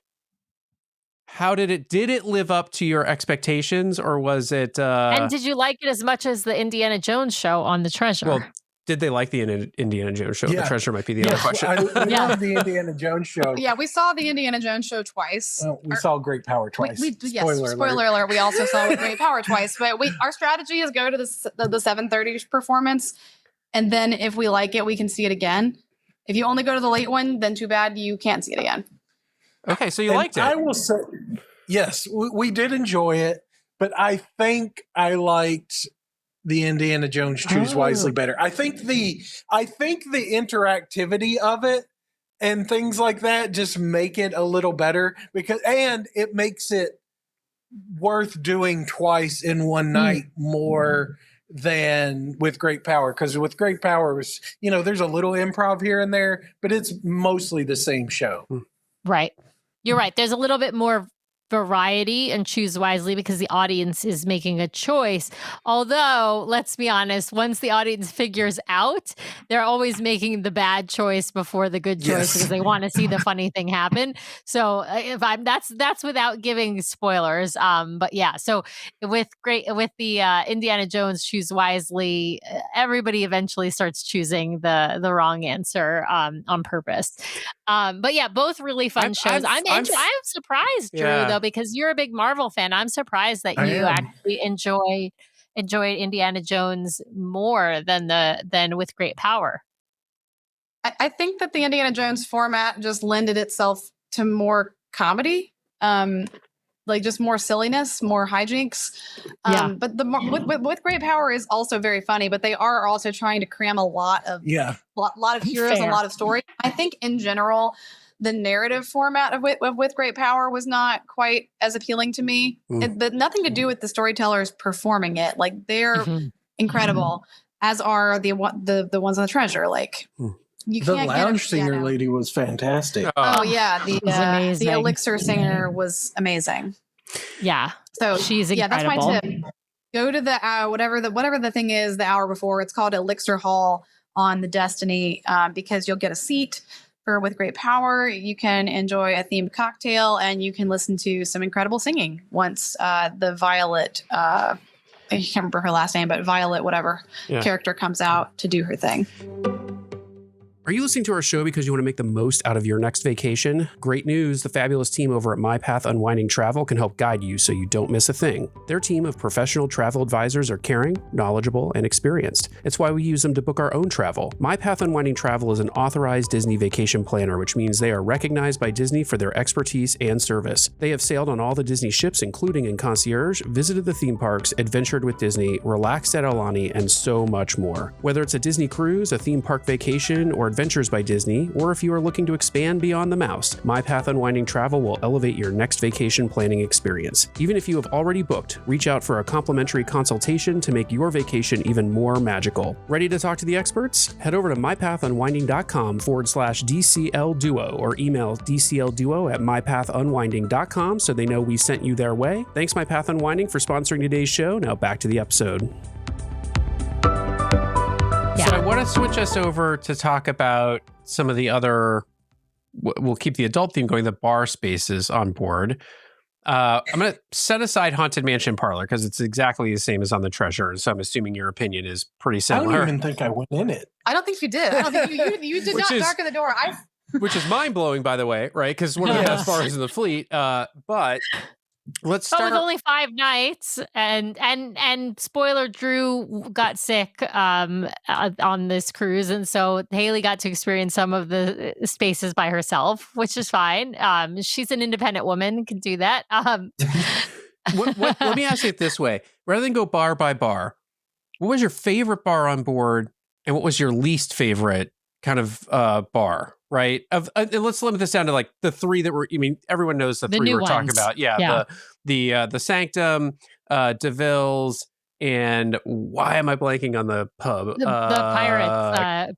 How did it live up to your expectations, or was it? And did you like it as much as the Indiana Jones show on The Treasure? Well, did they like the Indiana Jones show? Yeah. The Treasure might be the other question. I love the Indiana Jones show. Yeah, we saw the Indiana Jones show twice. Well, we saw Great Power twice. Spoiler alert. We also saw with Great Power twice. But our strategy is go to the 7:30 performance, and then if we like it, we can see it again. If you only go to the late one, then too bad, you can't see it again. Okay, so you liked it. I will say, yes, we did enjoy it, but I think I liked the Indiana Jones Choose Wisely better. I think the interactivity of it and things like that just make it a little better and it makes it worth doing twice in one night more than with Great Power. Because with Great Power, there's a little improv here and there, but it's mostly the same show. Right. You're right. There's a little bit more variety and Choose Wisely because the audience is making a choice. Although, let's be honest, once the audience figures out, they're always making the bad choice before the good choice because they want to see the funny thing happen. So that's without giving spoilers. But yeah, so with the Indiana Jones Choose Wisely, everybody eventually starts choosing the wrong answer on purpose. But yeah, both really fun shows. I'm surprised, Drew, though, because you're a big Marvel fan. I'm surprised that you actually enjoyed Indiana Jones more than with Great Power. I think that the Indiana Jones format just lended itself to more comedy, like just more silliness, more hijinks. But with Great Power is also very funny, but they are also trying to cram a lot of heroes, a lot of story. I think in general, the narrative format of with Great Power was not quite as appealing to me. But nothing to do with the storytellers performing it. Like they're incredible, as are the ones on The Treasure. Like the lounge singer lady was fantastic. Oh yeah, the Elixir singer was amazing. Yeah, so she's incredible. Yeah, that's my tip. Go to the whatever the thing is the hour before. It's called Elixir Hall on the Destiny because you'll get a seat. With Great Power, you can enjoy a themed cocktail and you can listen to some incredible singing once the Violet I can't remember her last name, but Violet, whatever character comes out to do her thing. Are you listening to our show because you want to make the most out of your next vacation? Great news. The fabulous team over at My Path Unwinding Travel can help guide you so you don't miss a thing. Their team of professional travel advisors are caring, knowledgeable, and experienced. It's why we use them to book our own travel. My Path Unwinding Travel is an authorized Disney vacation planner, which means they are recognized by Disney for their expertise and service. They have sailed on all the Disney ships, including in concierge, visited the theme parks, adventured with Disney, relaxed at Aulani, and so much more. Whether it's a Disney cruise, a theme park vacation, or Adventures by Disney, or if you are looking to expand beyond the mouse, My Path Unwinding Travel will elevate your next vacation planning experience. Even if you have already booked, reach out for a complimentary consultation to make your vacation even more magical. Ready to talk to the experts? Head over to mypathunwinding.com/DCL Duo or email dclduo@mypathunwinding.com so they know we sent you their way. Thanks, My Path Unwinding, for sponsoring today's show. Now back to the episode. So I want to switch us over to talk about some of the other, we'll keep the adult theme going, the bar spaces on board. I'm going to set aside Haunted Mansion Parlor because it's exactly the same as on the Treasure. So I'm assuming your opinion is pretty I similar. don't even think I went in it. I don't think you did. I don't think you did not darken the door. Which is mind-blowing, by the way, right? Because one of the best bars in the fleet. But let's start. But with only 5 nights, and spoiler, Drew got sick on this cruise, and so Hayley got to experience some of the spaces by herself, which is fine. She's an independent woman, can do that. Let me ask you it this way: rather than go bar by bar, what was your favorite bar on board, and what was your least favorite kind of bar? Right. Let's limit this down to like the 3 that were. I mean, everyone knows the 3 we're talking about. Yeah. The Sanctum, DeVille's, and why am I blanking on the pub? The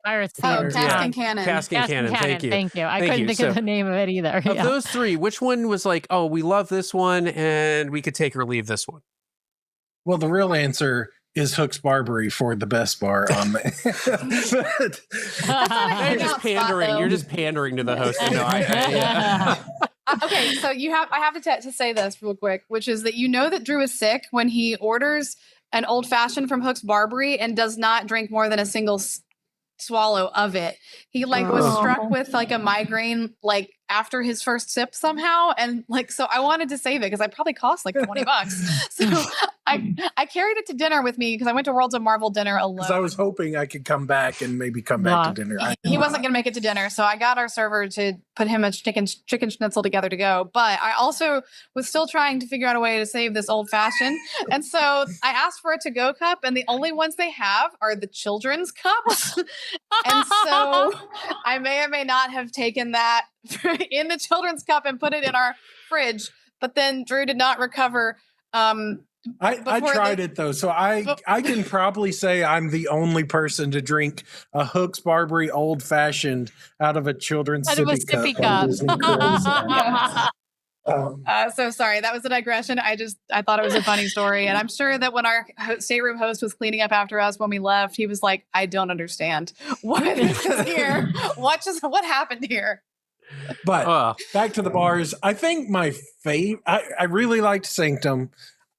Pirates Theater. Cask and Cannon. Cask and Cannon. Thank you. Thank you. I couldn't think of the name of it either. Of those 3, which one was like, oh, we love this one, and we could take or leave this one? Well, the real answer is Hook's Barbary for the best bar on there. You're just pandering. You're just pandering to the host. No, okay, so I have to say this real quick, which is that that Drew is sick when he orders an old fashioned from Hook's Barbary and does not drink more than a single swallow of it. He was struck with like a migraine like after his first sip somehow, and like so I wanted to save it because it probably cost like $20. So I carried it to dinner with me because I went to Worlds of Marvel dinner alone. Because I was hoping I could come back and maybe come back to dinner. He wasn't going to make it to dinner, so I got our server to put him a chicken schnitzel together to go. But I also was still trying to figure out a way to save this old fashioned, and so I asked for a to-go cup, and the only ones they have are the children's cups, and so I may or may not have taken that in the children's cup and put it in our fridge. But then Drew did not recover. I tried it though, so I can probably say I'm the only person to drink a Hook's Barbary old fashioned out of a children's sippy cup. So sorry, that was a digression. I thought it was a funny story, and I'm sure that when our stateroom host was cleaning up after us when we left, he was like, "I don't understand what is here. What happened here?" But back to the bars. I think my favorite. I really liked Sanctum.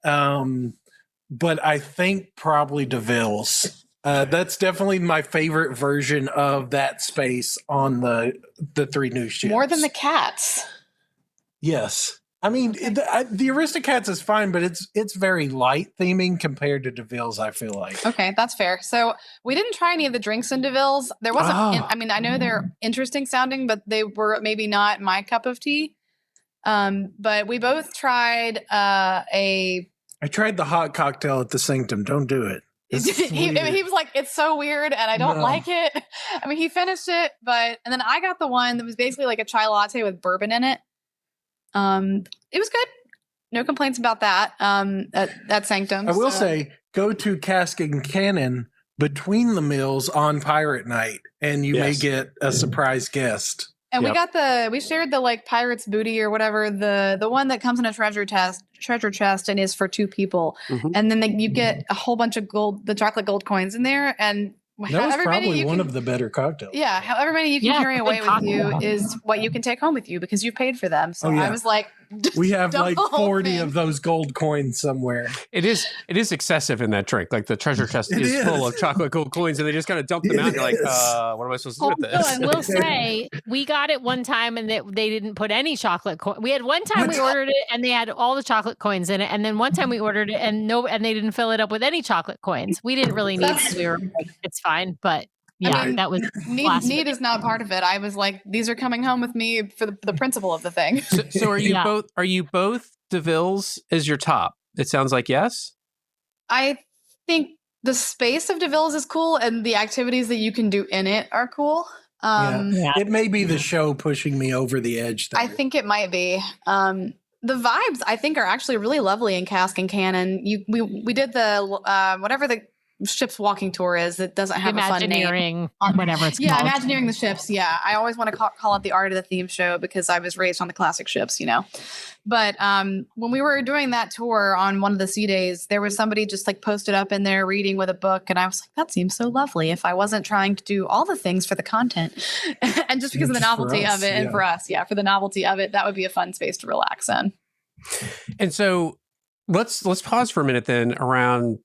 But I think probably DeVille's. That's definitely my favorite version of that space on the 3 new ships. More than the cats. Yes. I mean, the Aristocats is fine, but it's very light theming compared to DeVille's, I feel like. Okay, that's fair. So we didn't try any of the drinks in DeVille's. There wasn't, I mean, I know they're interesting sounding, but they were maybe not my cup of tea. But we both tried I tried the hot cocktail at the Sanctum. Don't do it. He was like, it's so weird and I don't like it. I mean, he finished it, and then I got the one that was basically like a chai latte with bourbon in it. It was good. No complaints about that. At Sanctum. I will say, go to Cask and Cannon between the meals on Pirate Night, and you may get a surprise guest. And we shared the like Pirate's Booty or whatever, the one that comes in a treasure chest and is for 2 people. Mm-hmm. And then you get a whole bunch of the chocolate gold coins in there. And that was probably one of the better cocktails. Yeah. However many you can carry away with you is what you can take home with you because you paid for them. So I was like, We have dump like the whole 40 thing. of those gold coins somewhere. It is excessive in that drink. Like the treasure chest It is is. full of chocolate gold coins, and they just kind of dump them out. And you're like, It is. what am I supposed to do with Also, this? and we'll say we got it one time and they didn't put any chocolate coin. We had one time we ordered it and they had all the chocolate coins in it, and then one time we ordered it and they didn't fill it up with any chocolate coins. We didn't really need it. We were like, it's fine, but yeah, I mean, that was need is not part of it. I was like, these are coming home with me for the principle of the thing. So are you Yeah. both? Are you both DeVille's as your top? It sounds like yes. I think the space of DeVille's is cool, and the activities that you can do in it are cool. Yeah. It may be the show pushing me over the edge. There. I think it might be. The vibes I think are actually really lovely in Cask and Cannon. We did the whatever the ship's walking tour is. It doesn't have a fun name. Imagineering, whatever it's Yeah, called. Imagineering the ships. Yeah, I always want to call it the art of the theme show because I was raised on the classic ships, But when we were doing that tour on one of the sea days, there was somebody just like posted up in there reading with a book, and I was like, that seems so lovely. If I wasn't trying to do all the things for the content, and just because of the Just for novelty us, of it, and yeah. for us, for the novelty of it, that would be a fun space to relax in. And so let's pause for a minute then around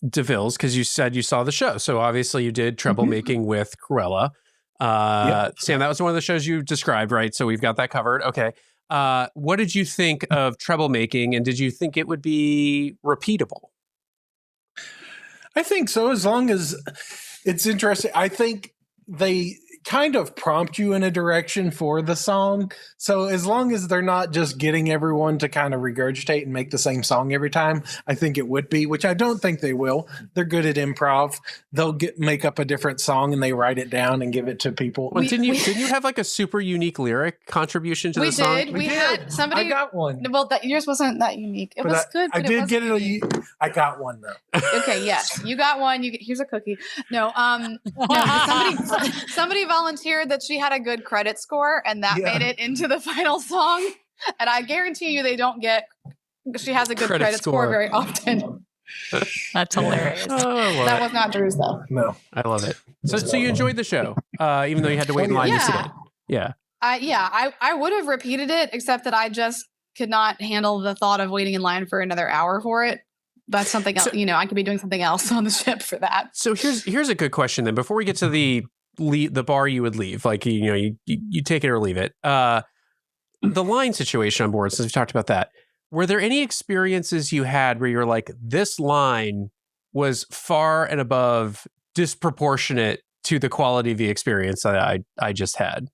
DeVille's, because you said you saw the show. So obviously you did troublemaking with Cruella. Sam, that was one of the shows you described, right? So we've got that covered. Okay. What did you think of troublemaking, and did you think it would be repeatable? I think so, as long as it's interesting. I think they kind of prompt you in a direction for the song. So as long as they're not just getting everyone to kind of regurgitate and make the same song every time, I think it would be, which I don't think they will. They're good at improv. They'll make up a different song and they write it down and give it to people. Well, didn't you have like a super unique lyric contribution to the song? We had somebody. I got one. Well, yours wasn't that unique. It But was good. I But did it get wasn't it. unique. I got one though. Okay, yes, you got one. Here's a cookie. No, somebody volunteered that she had a good credit score, and that Yeah. made it into the final song. And I guarantee you, they don't get. She has a good Credit credit score score. very often. That's hilarious. Oh, I love That it. was not Drew's though. No. I love it. So you enjoyed the show, even though you had to wait in line to see Yeah. it. Yeah. I would have repeated it, except that I just could not handle the thought of waiting in line for another hour for it. That's something else. So- I could be doing something else on the ship for that. So here's a good question then. Before we get to the bar you would leave, like you take it or leave it. The line situation on board, since we talked about that, were there any experiences you had where you're like, this line was far and above disproportionate to the quality of the experience that I just had?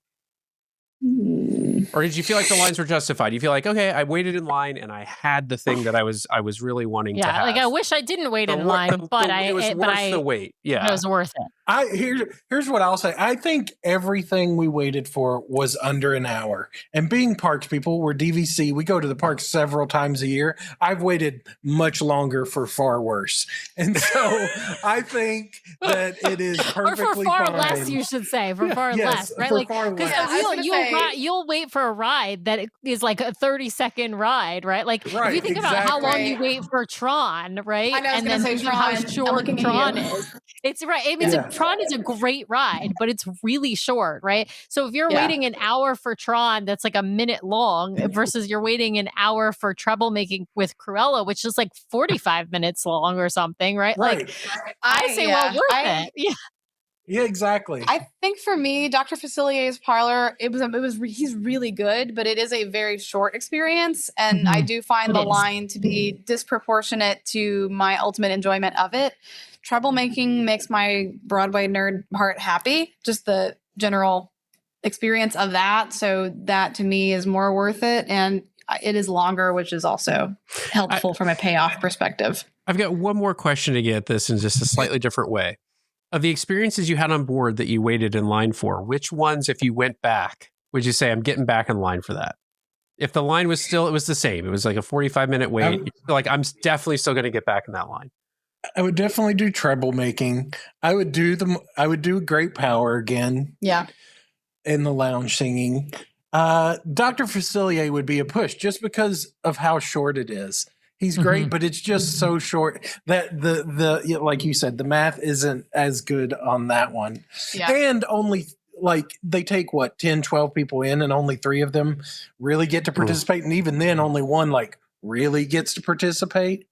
Or did you feel like the lines were justified? You feel like, okay, I waited in line and I had the thing that I was really wanting to have. Yeah, like I wish I didn't wait in The- line, the- but it was worth the wait. Yeah. it was worth it. Here's what I'll say. I think everything we waited for was under an hour. And being parks people, we're DVC. We go to the parks several times a year. I've waited much longer for far worse. And so I think that it is Or perfectly for far fine. less, you should say. For far Yes, less, right? for Like, far because less. I was gonna say- you'll wait for a ride that is like a 30-second ride, right? Like if Right, you think about how long you exactly. wait for Tron, right? I know, I was and gonna then say think how Tron. I'm short looking at Tron you. is. It's right. I mean, Yeah. Tron is a great ride, but it's really short, right? So if you're Yeah. waiting an hour for Tron, that's like a minute long, versus you're waiting an hour for troublemaking with Cruella, which is like 45 minutes long or something, right? Right. Like I say, well, worth it. Yeah. Yeah, exactly. I think for me, Dr. Facilier's parlor, he's really good, but it is a very short experience, and I do find It the is. line to be disproportionate to my ultimate enjoyment of it. Troublemaking makes my Broadway nerd heart happy, just the general experience of that. So that to me is more worth it, and it is longer, which is also helpful from a payoff perspective. I've got one more question to get at this in just a slightly different way. Of the experiences you had on board that you waited in line for, which ones, if you went back, would you say I'm getting back in line for that? If the line was still, it was the same. It was like a 45-minute wait. You feel like I'm definitely still going to get back in that line. I would definitely do troublemaking. I would do Great Power again. Yeah. In the lounge singing. Dr. Facilier would be a push just because of how short it is. He's great, but it's just so short that the like you said, the math isn't as good on that one. Yeah. And only like they take what 10, 12 people in, and only 3 of them really get to participate, and even then, only one like really gets to participate.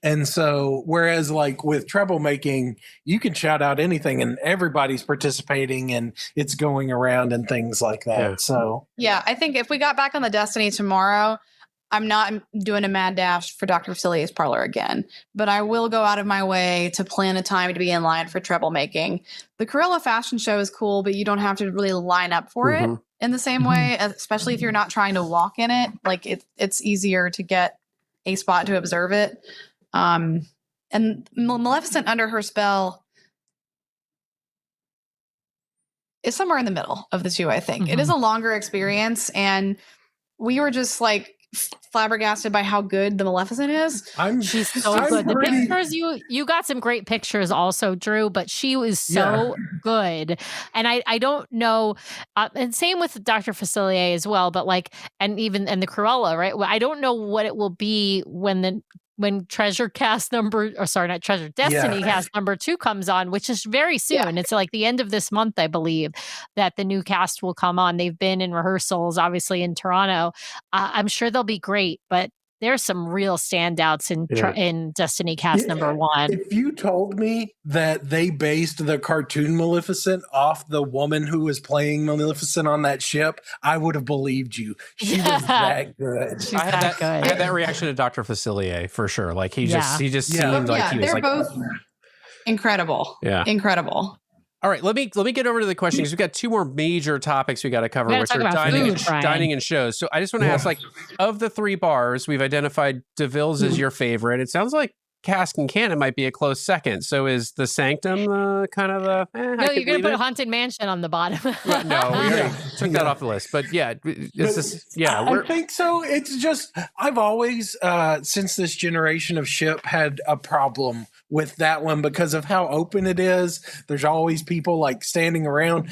And so, whereas like with troublemaking, you can shout out anything, and everybody's participating, and it's going around and things like that. Yeah. So Yeah, I think if we got back on the Destiny tomorrow, I'm not doing a mad dash for Dr. Facilier's parlor again, but I will go out of my way to plan a time to be in line for troublemaking. The Cruella fashion show is cool, but you don't have to really line up for it in the same way, especially if you're not trying to walk in it. Like it's easier to get a spot to observe it. And Maleficent under her spell is somewhere in the middle of the two, I think. It is a longer experience, and we were just like flabbergasted by how good the Maleficent is. She's so good. The pictures, you got some great pictures also, Drew, but she was so good. And I don't know, and same with Dr. Facilier as well, but like, and the Cruella, right? I don't know what it will be when Destiny Cast number 2 comes on, which is very soon. Yeah. It's like the end of this month, I believe, that the new cast will come on. They've been in rehearsals, obviously in Toronto. I'm sure they'll be great, but there's some real standouts in Destiny Cast number 1. If you told me that they based the cartoon Maleficent off the woman who was playing Maleficent on that ship, I would have believed you. She was that good. I had that reaction to Dr. Facilier for sure. Like he just seemed like he was they're both incredible. Yeah. Incredible. All right, let me get over to the questions. We've got 2 more major topics we got to cover, which are dining and shows. So I just want to ask, like, of the 3 bars, we've identified DeVille's as your favorite. It sounds like Cask and Cannon might be a close second. So is the Sanctum kind of the? No, you're going to put Haunted Mansion on the bottom. No, we already took that off the list. But yeah, I think so. It's just I've always since this generation of ship had a problem with that one because of how open it is. There's always people like standing around.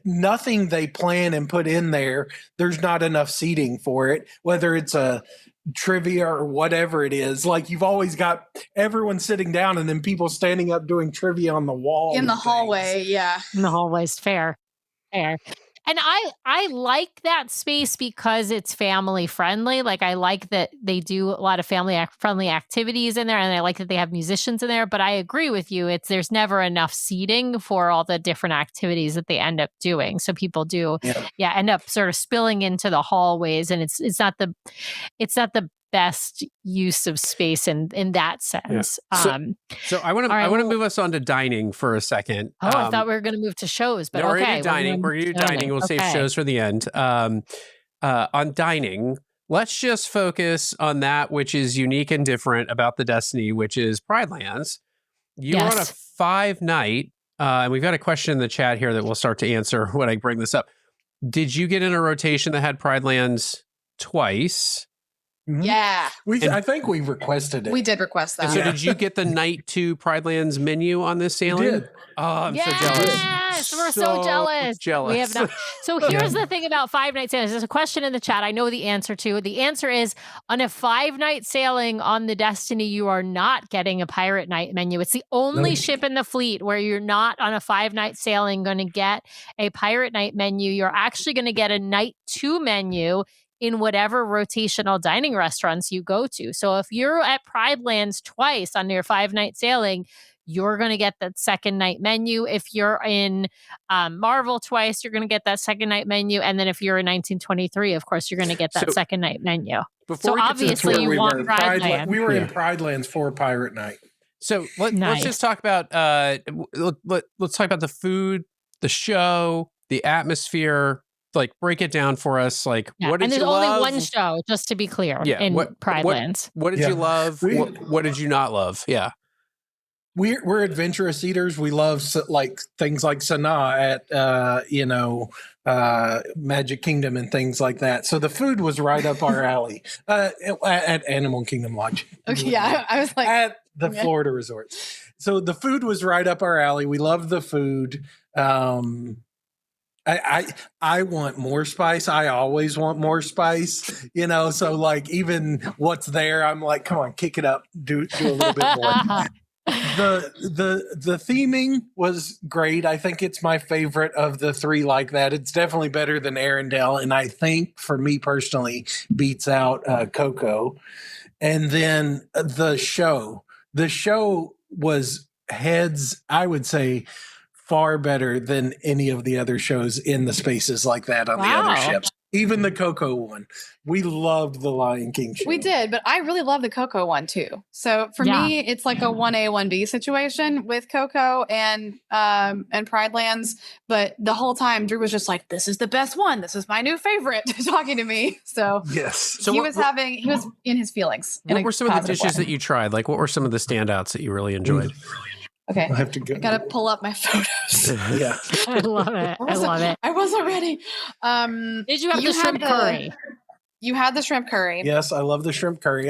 Nothing they plan and put in there's not enough seating for it, whether it's a trivia or whatever it is. Like you've always got everyone sitting down and then people standing up doing trivia on the wall. In the hallway, yeah. In the hallways, fair. And I like that space because it's family friendly. Like I like that they do a lot of family friendly activities in there, and I like that they have musicians in there. But I agree with you; there's never enough seating for all the different activities that they end up doing. So people do, end up sort of spilling into the hallways, and it's not the best use of space in that sense. Yeah. So I want to move us on to dining for a second. I thought we were going to move to shows, but no, we're going to do dining. We'll save shows for the end. On dining, let's just focus on that which is unique and different about the Destiny, which is Pride Lands. You were on a 5-night, and we've got a question in the chat here that we'll start to answer when I bring this up. Did you get in a rotation that had Pride Lands twice? Yeah. I think we requested it. We did request that. And so did you get the night 2 Pride Lands menu on this sailing? We did. Oh, I'm so jealous. Yes, we're so jealous. We have not. So here's the thing about 5-night sailings. There's a question in the chat. I know the answer to. The answer is on a 5-night sailing on the Destiny, you are not getting a pirate night menu. It's the only ship in the fleet where you're not on a 5-night sailing going to get a pirate night menu. You're actually going to get a night 2 menu in whatever rotational dining restaurants you go to. So if you're at Pride Lands twice on your 5-night sailing, you're going to get that second night menu. If you're in Marvel twice, you're going to get that second night menu. And then if you're in 1923, of course, you're going to get that second night menu. So obviously you want Pride Lands. We were in Pride Lands for Pirate Night. So let's just talk about, let's talk about the food, the show, the atmosphere. Like break it down for us. Like what did you love? And there's only one show, just to be clear, in Pride Lands. What did you love? What did you not love? Yeah. We're adventurous eaters. We love like things like Sanaa at Magic Kingdom and things like that. So the food was right up our alley at Animal Kingdom Lodge. Okay, yeah, I was like at the Florida resorts. So the food was right up our alley. We love the food. I want more spice. I always want more spice, so like even what's there, I'm like, come on, kick it up, do a little bit more. The theming was great. I think it's my favorite of the three like that. It's definitely better than Arendelle, and I think for me personally beats out Coco. And then the show was heads, I would say, far better than any of the other shows in the spaces like that on the other ships. Even the Coco one. We loved the Lion King show. We did, but I really love the Coco one too. So for me, it's like a 1A, 1B situation with Coco and Pride Lands. But the whole time, Drew was just like, "This is the best one. This is my new favorite," talking to me. So yes, so he was in his feelings. What were some of the dishes that you tried? Like, what were some of the standouts that you really enjoyed? Okay, I have to go. I gotta pull up my photos. Yeah, I love it. I love it. I wasn't ready. Did you have the shrimp curry? You had the shrimp curry. Yes, I love the shrimp curry.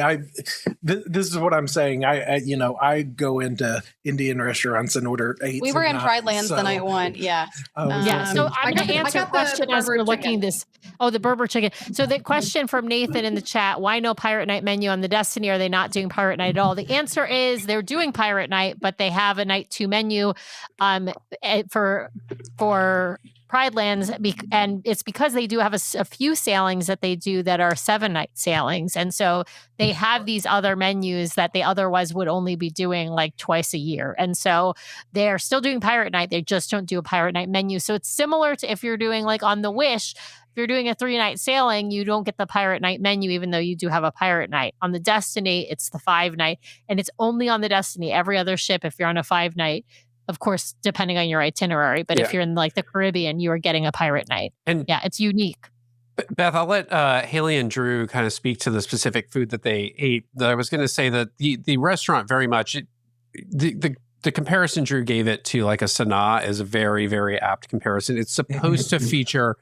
This is what I'm saying. I go into Indian restaurants and order 8. We were in Pride Lands the night one. Yeah. So I'm going to answer a question as we're looking at this. Oh, the Berber chicken. So the question from Nathan in the chat, why no Pirate Night menu on the Destiny? Are they not doing Pirate Night at all? The answer is they're doing Pirate Night, but they have a night 2 menu for Pride Lands, and it's because they do have a few sailings that they do that are 7-night sailings, and so they have these other menus that they otherwise would only be doing like twice a year, and so they're still doing Pirate Night. They just don't do a Pirate Night menu. So it's similar to if you're doing like on the Wish. If you're doing a 3-night sailing, you don't get the Pirate Night menu, even though you do have a Pirate Night. On the Destiny, it's the 5-night, and it's only on the Destiny. Every other ship, if you're on a 5-night. Of course, depending on your itinerary, but if you're in like the Caribbean, you are getting a Pirate Night. And it's unique. Beth, I'll let Hayley and Drew kind of speak to the specific food that they ate. I was going to say that the restaurant very much, the comparison Drew gave it to like a Sanaa is a very, very apt comparison. It's supposed to feature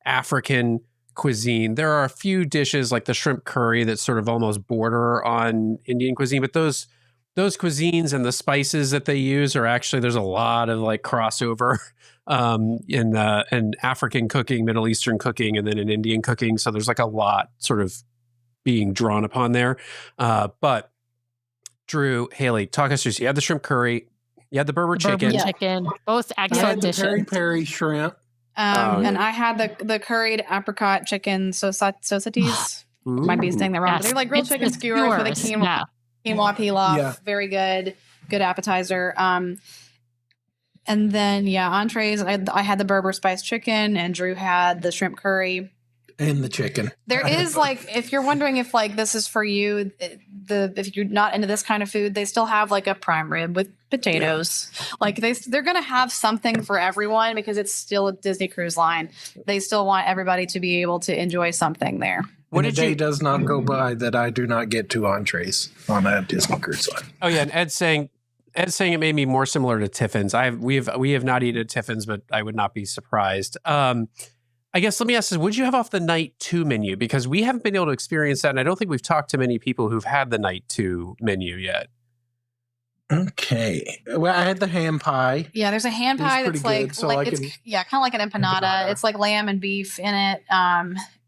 African cuisine. There are a few dishes like the shrimp curry that sort of almost border on Indian cuisine, but those cuisines and the spices that they use are actually, there's a lot of like crossover in African cooking, Middle Eastern cooking, and then in Indian cooking. So there's like a lot sort of being drawn upon there. But Drew, Hayley, talk us through. So you had the shrimp curry, you had the Berber chicken. Both excellent dishes. Peri shrimp. And I had the curried apricot chicken sausages. Might be saying that wrong. But they're like grilled chicken skewers with a quinoa pilaf. Yeah. Very good appetizer. And then entrees. I had the Berber spiced chicken, and Drew had the shrimp curry and the chicken. There is like, if you're wondering if like this is for you, if you're not into this kind of food, they still have like a prime rib with potatoes. Like they're gonna have something for everyone because it's still a Disney Cruise Line. They still want everybody to be able to enjoy something there. What a day does not go by that I do not get 2 entrees on a Disney Cruise Line. Oh yeah, and Ed's saying it made me more similar to Tiffin's. We have not eaten at Tiffin's, but I would not be surprised. I guess let me ask this: would you have off the night 2 menu? Because we haven't been able to experience that, and I don't think we've talked to many people who've had the night 2 menu yet. Okay. Well, I had the ham pie. Yeah, there's a ham pie that's like it's kind of like an empanada. It's like lamb and beef in it,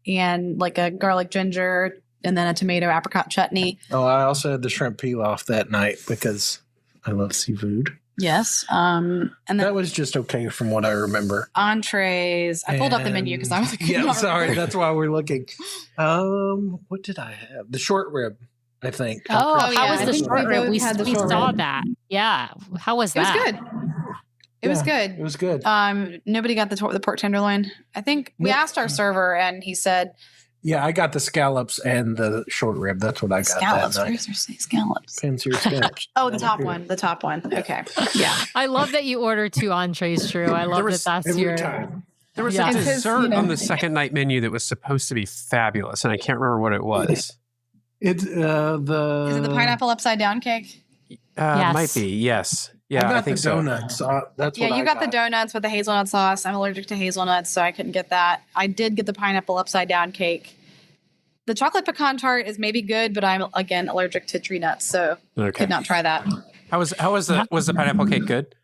and like a garlic ginger, and then a tomato apricot chutney. Oh, I also had the shrimp pilaf that night because I love seafood. Yes. And then that was just okay from what I remember. Entrees. I pulled up the menu because I was like, yeah, sorry. That's why we're looking. What did I have? The short rib, I think. Oh, how was the short rib? We saw that. Yeah. How was that? It was good. It was good. It was good. Nobody got the pork tenderloin. I think we asked our server and he said, yeah, I got the scallops and the short rib. That's what I got. Scallops. Where does there say scallops? Fancy scallops. Oh, the top one. The top one. Okay. Yeah. I love that you ordered 2 entrees, Drew. I love that that's your time. There was a dessert on the second night menu that was supposed to be fabulous, and I can't remember what it was. It's Is it the pineapple upside down cake? Yes. Might be. Yes. Yeah, I think the donuts. That's what you got the donuts with the hazelnut sauce. I'm allergic to hazelnuts, so I couldn't get that. I did get the pineapple upside down cake. The chocolate pecan tart is maybe good, but I'm again allergic to tree nuts, so did not try that. Was the pineapple cake good?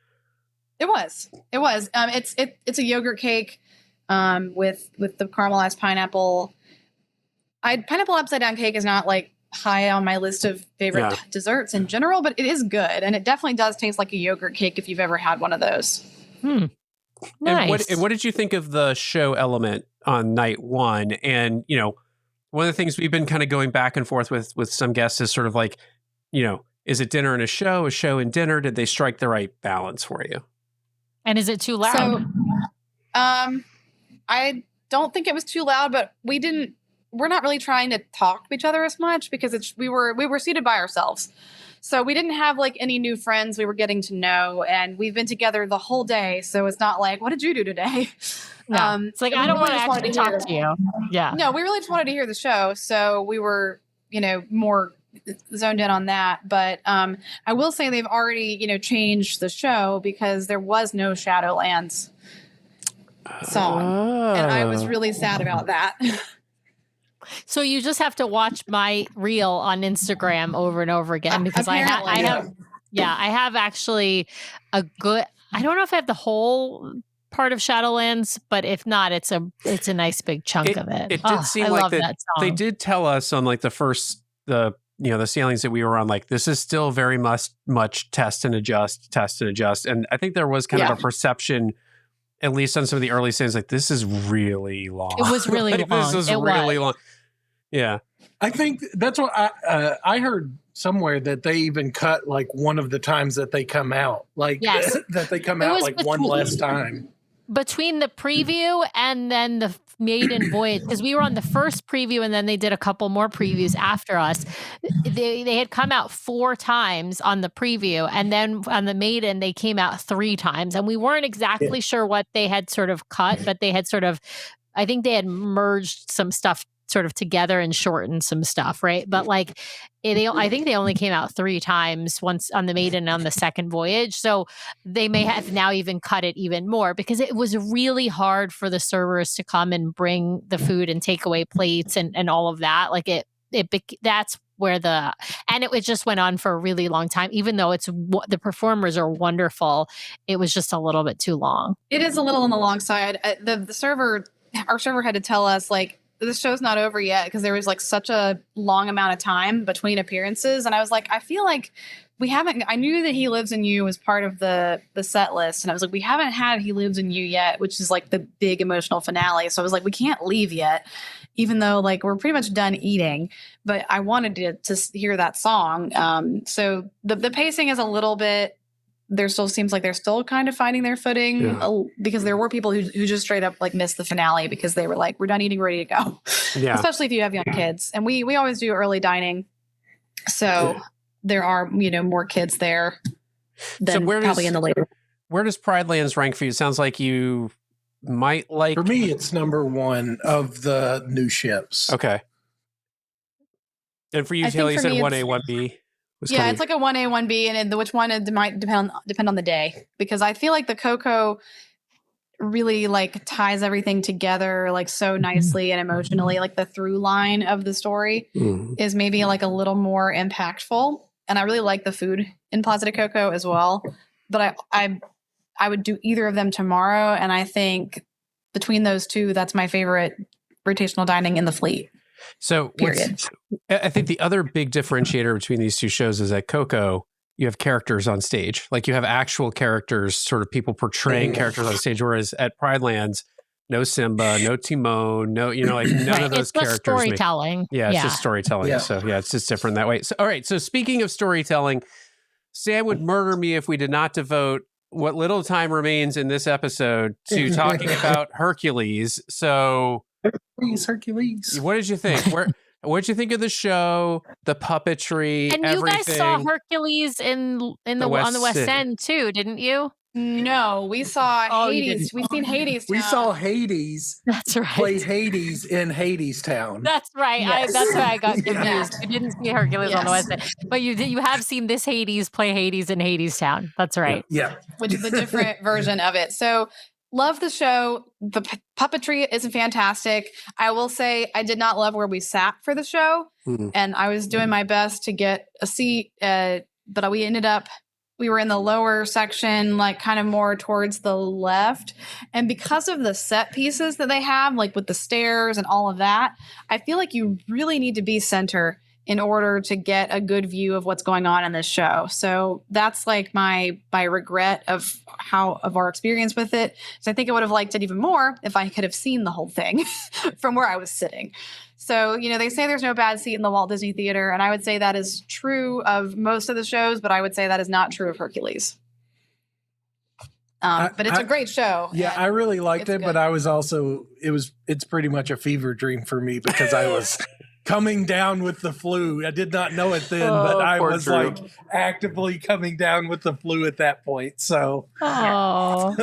It was. It's a yogurt cake with the caramelized pineapple. Pineapple upside down cake is not like high on my list of favorite desserts in general, but it is good. And it definitely does taste like a yogurt cake if you've ever had one of those. Nice. And what did you think of the show element on night one? And, one of the things we've been kind of going back and forth with some guests is sort of like, is it dinner and a show and dinner? Did they strike the right balance for you? And is it too loud? So, I don't think it was too loud, but we're not really trying to talk to each other as much because we were seated by ourselves. So we didn't have like any new friends we were getting to know, and we've been together the whole day. So it's not like, what did you do today? No. It's like, I don't want to actually talk to you. Yeah. No, we really just wanted to hear the show. So we were, more zoned in on that. But I will say they've already, changed the show because there was no Shadowlands song. And I was really sad about that. So you just have to watch my reel on Instagram over and over again because I have actually a good, I don't know if I have the whole part of Shadowlands, but if not, it's a nice big chunk of it. It did seem like that song. They did tell us on like the first, the sailings that we were on, like, this is still very much test and adjust. And I think there was kind of a perception, at least on some of the early sailings, like, this is really long. It was really long. This is really long. Yeah. I think that's what I heard somewhere, that they even cut like one of the times that they come out, like that they come out like one less time. Between the preview and then the maiden voyage, because we were on the first preview and then they did a couple more previews after us. They had come out 4 times on the preview, and then on the maiden they came out 3 times, and we weren't exactly sure what they had sort of cut, but they had I think they had merged some stuff sort of together and shortened some stuff, right? But like, I think they only came out 3 times, once on the maiden and on the second voyage. So they may have now even cut it even more, because it was really hard for the servers to come and bring the food and take away plates and all of that. Like that's where and it just went on for a really long time, even though the performers are wonderful. It was just a little bit too long. It is a little on the long side. Our server had to tell us, like, this show's not over yet, because there was like such a long amount of time between appearances. And I was like, I feel like I knew that He Lives in You was part of the set list. And I was like, we haven't had He Lives in You yet, which is like the big emotional finale. So I was like, we can't leave yet, even though like we're pretty much done eating, but I wanted to hear that song. So the pacing is a little bit, there still seems like they're still kind of finding their footing, because there were people who just straight up like missed the finale because they were like, we're done eating, ready to go. Yeah. Especially if you have young kids. And we always do early dining. So there are, more kids there than probably in the later. Where does Pride Lands rank for you? It sounds like you might like. For me, it's number 1 of the new ships. Okay. And for you, Hayley, you said 1A, 1B. Yeah, it's like a 1A, 1B, and which one it might depend on the day, because I feel like the cocoa really like ties everything together like so nicely and emotionally. Like the through line of the story is maybe like a little more impactful, and I really like the food in Plaza de Coco as well. But I would do either of them tomorrow, and I think between those two, that's my favorite rotational dining in the fleet. So I think the other big differentiator between these two shows is at Coco, you have characters on stage. Like you have actual characters, sort of people portraying characters on stage. Whereas at Pride Lands, no Simba, no Timon, no, like none of those characters. It's storytelling. It's just storytelling. Yeah. So it's just different that way. So, all right. So speaking of storytelling, Sam would murder me if we did not devote what little time remains in this episode to talking about Hercules. So Hercules. What did you think? What did you think of the show, the puppetry, and everything? You guys saw Hercules on the West End too, didn't you? No, we saw Hades. We've seen Hades. We saw Hades. That's right. Play Hades in Hades Town. That's right. Yes. That's why I got confused. You didn't see Hercules on the West End, but you have seen this Hades play Hades in Hades Town. That's right. Yeah. Which is a different version of it. So love the show. The puppetry is fantastic. I will say I did not love where we sat for the show, and I was doing my best to get a seat, but we were in the lower section, like kind of more towards the left. And because of the set pieces that they have, like with the stairs and all of that, I feel like you really need to be center in order to get a good view of what's going on in this show. So that's like my regret of our experience with it. So I think I would have liked it even more if I could have seen the whole thing from where I was sitting. So, they say there's no bad seat in the Walt Disney Theater, and I would say that is true of most of the shows, but I would say that is not true of Hercules. But it's a great show. Yeah, I really liked it, good. but I was also, it's pretty much a fever dream for me because I was coming down with the flu. I did not know it then, but I was Drew. like actively coming down with the flu at that point. So, Oh.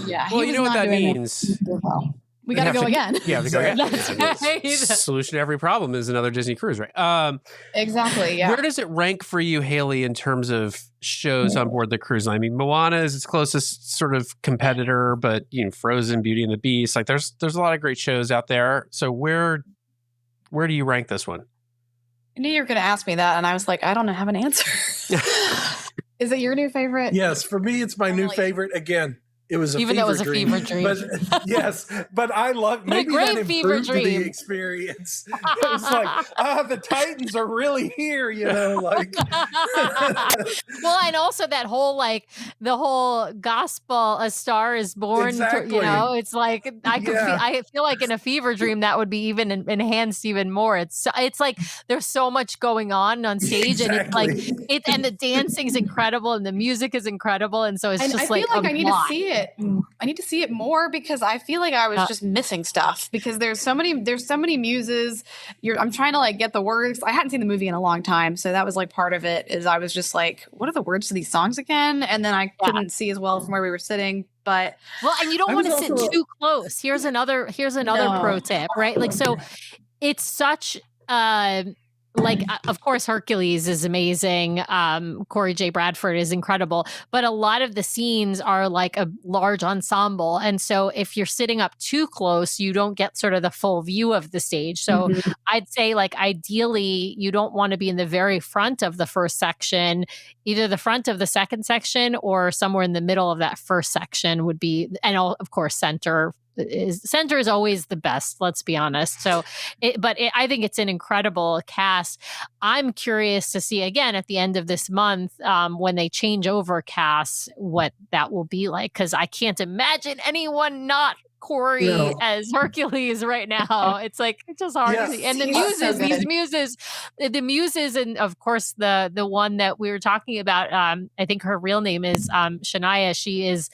Yeah. Well, you know what that means. We got to go again. Yeah, we go again. That's right. Solution to every problem is another Disney cruise, right? Exactly. Yeah. Where does it rank for you, Hayley, in terms of shows on board the cruise line? I mean, Moana is its closest sort of competitor, but Frozen, Beauty and the Beast, like there's a lot of great shows out there. So where do you rank this one? I knew you were going to ask me that, and I was like, I don't have an answer. Is it your new favorite? yes, for me, it's my new favorite. Again, it was Even though it was a fever dream. But yes, but I love maybe great that fever improved the dream. experience. It was like, the Titans are really here, like. Well, and also that whole the whole gospel, A Star Is Born. Exactly. It's like I feel like in a fever dream that would be even enhanced even more. It's like there's so much going on stage, Exactly. and it's like and the dancing's incredible and the music is incredible, and so it's And just I feel like I need to see it. I need to see it more because I feel like I was just missing stuff because there's so many muses. I'm trying to get the words. I hadn't seen the movie in a long time, so that was part of it. Is I was just like, what are the words to these songs again? And then I couldn't see as well from where we were sitting. But and you don't want to sit too close. Here's another pro tip, right? So it's such of course Hercules is amazing. Corey J. Bradford is incredible, but a lot of the scenes are like a large ensemble. And so if you're sitting up too close, you don't get sort of the full view of the stage. So I'd say ideally you don't want to be in the very front of the first section, either the front of the second section or somewhere in the middle of that first section would be, and of course center is always the best, let's be honest. So I think it's an incredible cast. I'm curious to see again at the end of this month when they change over casts what that will be like, because I can't imagine anyone not Corey as Hercules right now. It's just hard to see. And the muses, and of course the one that we were talking about, I think her real name is Shania. She is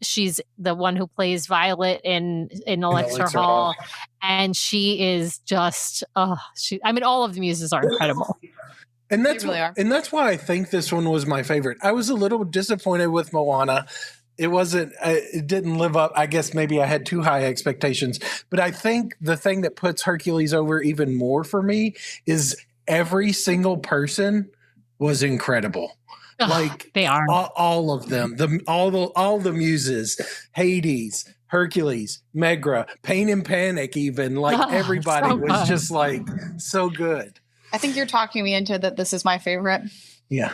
she's the one who plays Violet in Elixir Hall, and she is just all of the muses are incredible. And that's why I think this one was my favorite. I was a little disappointed with Moana. It didn't live up. I guess maybe I had too high expectations, but I think the thing that puts Hercules over even more for me is every single person was incredible. They are all of them, all the muses, Hades, Hercules, Megra, Pain and Panic, even everybody was just so good. I think you're talking me into that. This is my favorite. Yeah.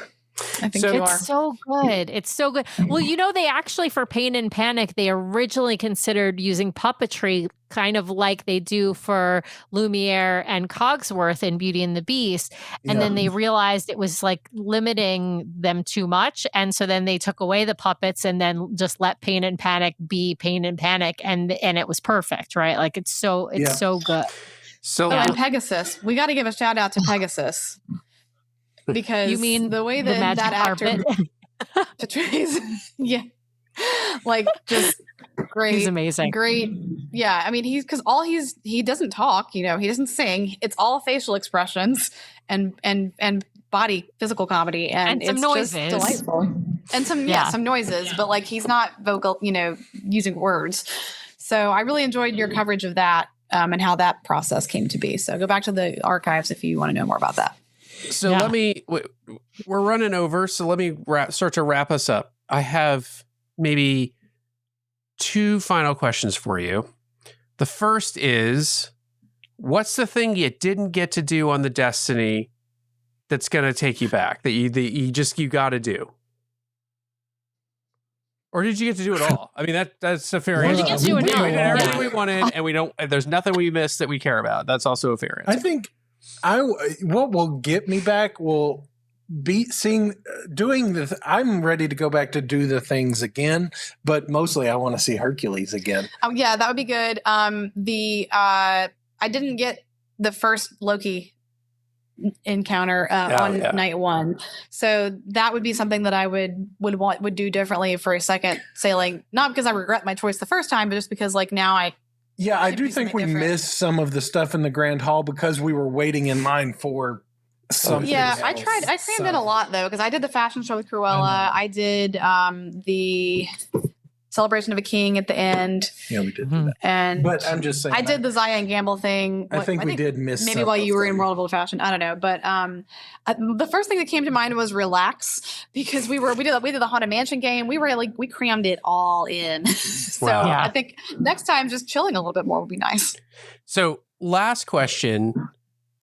I think you are. It's so good. It's so good. Well, they actually, for Pain and Panic, they originally considered using puppetry kind of like they do for Lumiere and Cogsworth in Beauty and the Beast. And then they realized it was limiting them too much. And so then they took away the puppets and then just let Pain and Panic be Pain and Panic. And it was perfect, right? It's so good. So and Pegasus, we got to give a shout out to Pegasus. Because you mean the way that actor portrays, just great. He's amazing. Great. Yeah. I mean, he doesn't talk, he doesn't sing. It's all facial expressions and body, physical comedy. And some it's noises. Just delightful. And some noises, but he's not vocal, using words. So I really enjoyed your coverage of that and how that process came to be. So go back to the archives if you want to know more about that. So we're running over. So let me start to wrap us up. I have maybe 2 final questions for you. The first is, what's the thing you didn't get to do on the Destiny that's going to take you back that you got to do? Or did you get to do it all? I mean, that's a fair answer. Did you get to do it We all? did everything we wanted, and there's nothing we missed that we care about. That's also a fair answer. I think What will get me back will be I'm ready to go back to do the things again, but mostly I want to see Hercules again. Oh yeah, that would be good. I didn't get the first Loki encounter on night one, so that would be something that I would do differently for a second sailing. Not because I regret my choice the first time, but just because like now I do think we missed some of the stuff in the Grand Hall because we were waiting in line for something. Yeah, I crammed in a lot though, because I did the fashion show with Cruella. I did the Celebration of a King at the end. Yeah, we did do that. But I'm just saying, I did the Zaya and Gamble thing. I think we did miss maybe while you were in World of Old Fashion. I don't know, but the first thing that came to mind was relax, because we did the Haunted Mansion game. We crammed it all in. So I think next time just chilling a little bit more would be nice. So last question.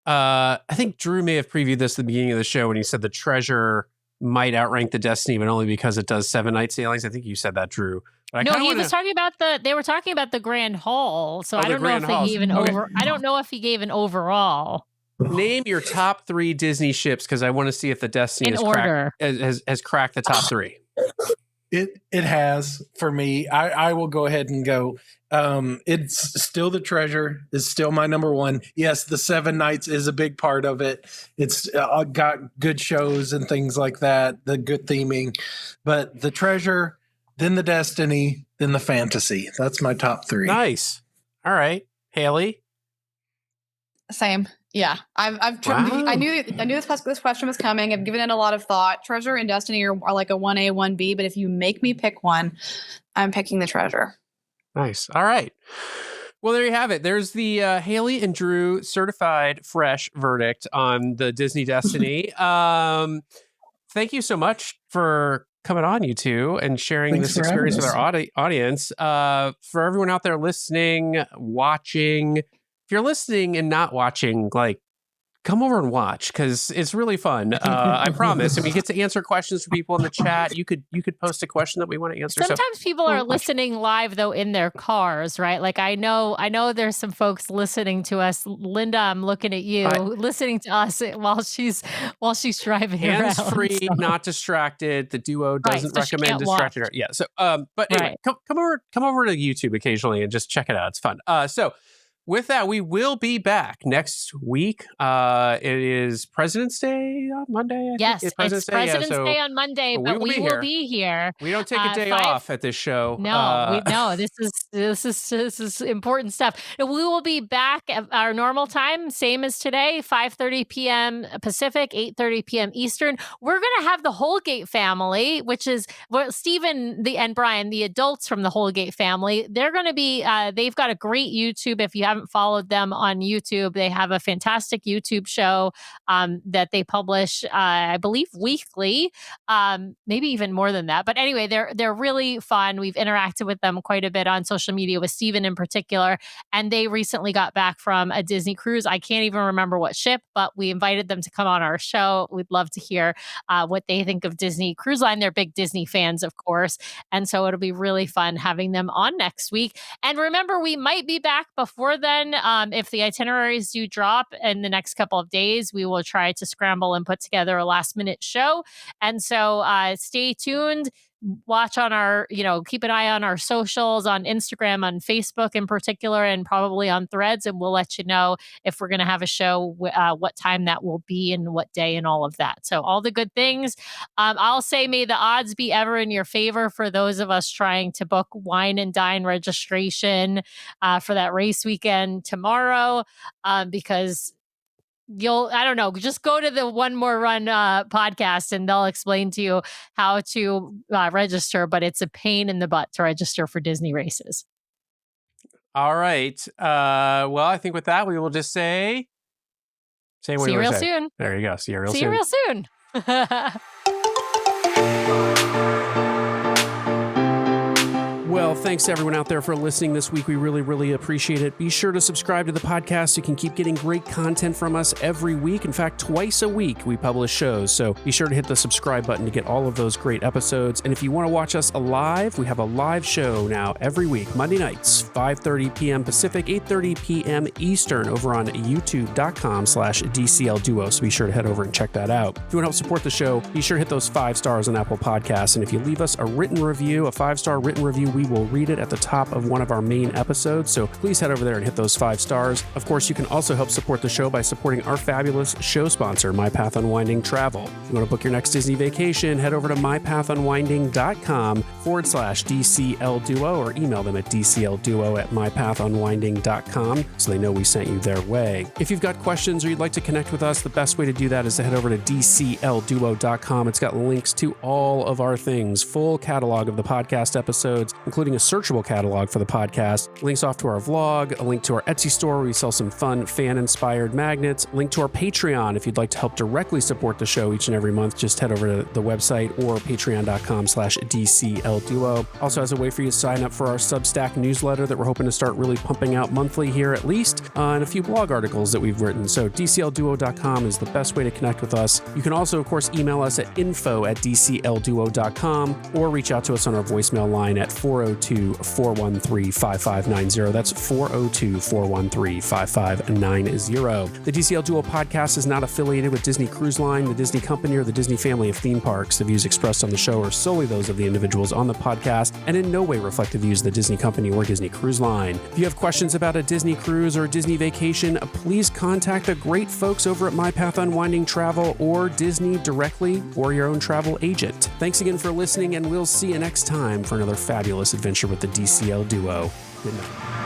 I think Drew may have previewed this at the beginning of the show when he said the Treasure might outrank the Destiny, but only because it does 7-night sailings. I think you said that, Drew. No, he was talking about they were talking about the Grand Hall. So I don't know if he even I don't know if he gave an overall. Name your top 3 Disney ships, because I want to see if the Destiny has cracked the top 3. It has for me. I will go ahead and go. It's still the Treasure is still my number one. Yes, the 7 nights is a big part of it. It's got good shows and things like that, the good theming, but the Treasure, then the Destiny, then the Fantasy. That's my top 3. Nice. All right, Hayley. Same. Yeah, I've Wow. I knew this question was coming. I've given it a lot of thought. Treasure and Destiny are like a 1A, 1B, but if you make me pick one, I'm picking the Treasure. Nice. All right. Well, there you have it. There's the Hayley and Drew certified fresh verdict on the Disney Destiny. Thank you so much for coming on, you two, and sharing this experience with our audience. For everyone out there listening, watching, if you're listening and not watching, like, come over and watch, because it's really fun. I promise. And we get to answer questions from people in the chat. You could post a question that we want to answer. Sometimes people are listening live though in their cars, right? Like I know there's some folks listening to us. Linda, I'm looking at you, listening to us while she's driving hands around. free, not distracted. The Duo doesn't recommend distracted. Yeah. So but anyway, come over to YouTube occasionally and just check it out. It's fun. So with that, we will be back next week. It is President's Day on Monday. Yes, it's President's Day on Monday, but we will be here. We don't take a day off at this show. No, this is important stuff. We will be back at our normal time, same as today, 5:30 p.m. Pacific, 8:30 p.m. Eastern. We're going to have the Holgate family, which is Stephen and Brian, the adults from the Holgate family. They're going to be. They've got a great YouTube. If you haven't followed them on YouTube, they have a fantastic YouTube show that they publish, I believe, weekly, maybe even more than that. But anyway, they're really fun. We've interacted with them quite a bit on social media, with Steven in particular, and they recently got back from a Disney cruise. I can't even remember what ship, but we invited them to come on our show. We'd love to hear what they think of Disney Cruise Line. They're big Disney fans, of course, and so it'll be really fun having them on next week. And remember, we might be back before then. If the itineraries do drop in the next couple of days, we will try to scramble and put together a last minute show. And so stay tuned. Watch on our, keep an eye on our socials, on Instagram, on Facebook in particular, and probably on Threads. And we'll let you know if we're going to have a show, what time that will be and what day and all of that. So all the good things. I'll say, may the odds be ever in your favor for those of us trying to book wine and dine registration for that race weekend tomorrow, because I don't know, just go to the One More Run podcast and they'll explain to you how to register, but it's a pain in the butt to register for Disney races. All right. Well, I think with that, we will just say see you real soon. There you go. See you real soon. See you real soon. Well, Well, thanks to everyone out there for listening this week. We really, really appreciate it. Be sure to subscribe to the podcast so you can keep getting great content from us every week. In fact, twice a week we publish shows. So be sure to hit the subscribe button to get all of those great episodes. And if you want to watch us live, we have a live show now every week, Monday nights, 5:30 p.m. Pacific, 8:30 p.m. Eastern over on youtube.com/DCL Duo. So be sure to head over and check that out. If you want to help support the show, be sure to hit those 5 stars on Apple Podcasts. And if you leave us a written review, a 5-star written review, we will read it at the top of one of our main episodes. So please head over there and hit those 5 stars. Of course, you can also help support the show by supporting our fabulous show sponsor, My Path Unwinding Travel. If you want to book your next Disney vacation, head over to mypathunwinding.com/DCL Duo or email them at dclduo@mypathunwinding.com so they know we sent you their way. If you've got questions or you'd like to connect with us, the best way to do that is to head over to dclduo.com. It's got links to all of our things, full catalog of the podcast episodes, including a searchable catalog for the podcast, links off to our vlog, a link to our Etsy store where we sell some fun fan-inspired magnets, link to our Patreon if you'd like to help directly support the show each and every month. Just head over to the website or patreon.com/DCLDuo. Also has a way for you to sign up for our Substack newsletter that we're hoping to start really pumping out monthly here at least, and a few blog articles that we've written. So DCLDuo.com is the best way to connect with us. You can also, of course, email us at info@DCLDuo.com or reach out to us on our voicemail line at 402-413-5590. That's 402-413-5590. The DCL Duo podcast is not affiliated with Disney Cruise Line, the Disney Company, or the Disney family of theme parks. The views expressed on the show are solely those of the individuals on the podcast and in no way reflect the views of the Disney Company or Disney Cruise Line. If you have questions about a Disney cruise or a Disney vacation, please contact the great folks over at My Path Unwinding Travel or Disney directly or your own travel agent. Thanks again for listening, and we'll see you next time for another fabulous adventure with the DCL Duo. Good night.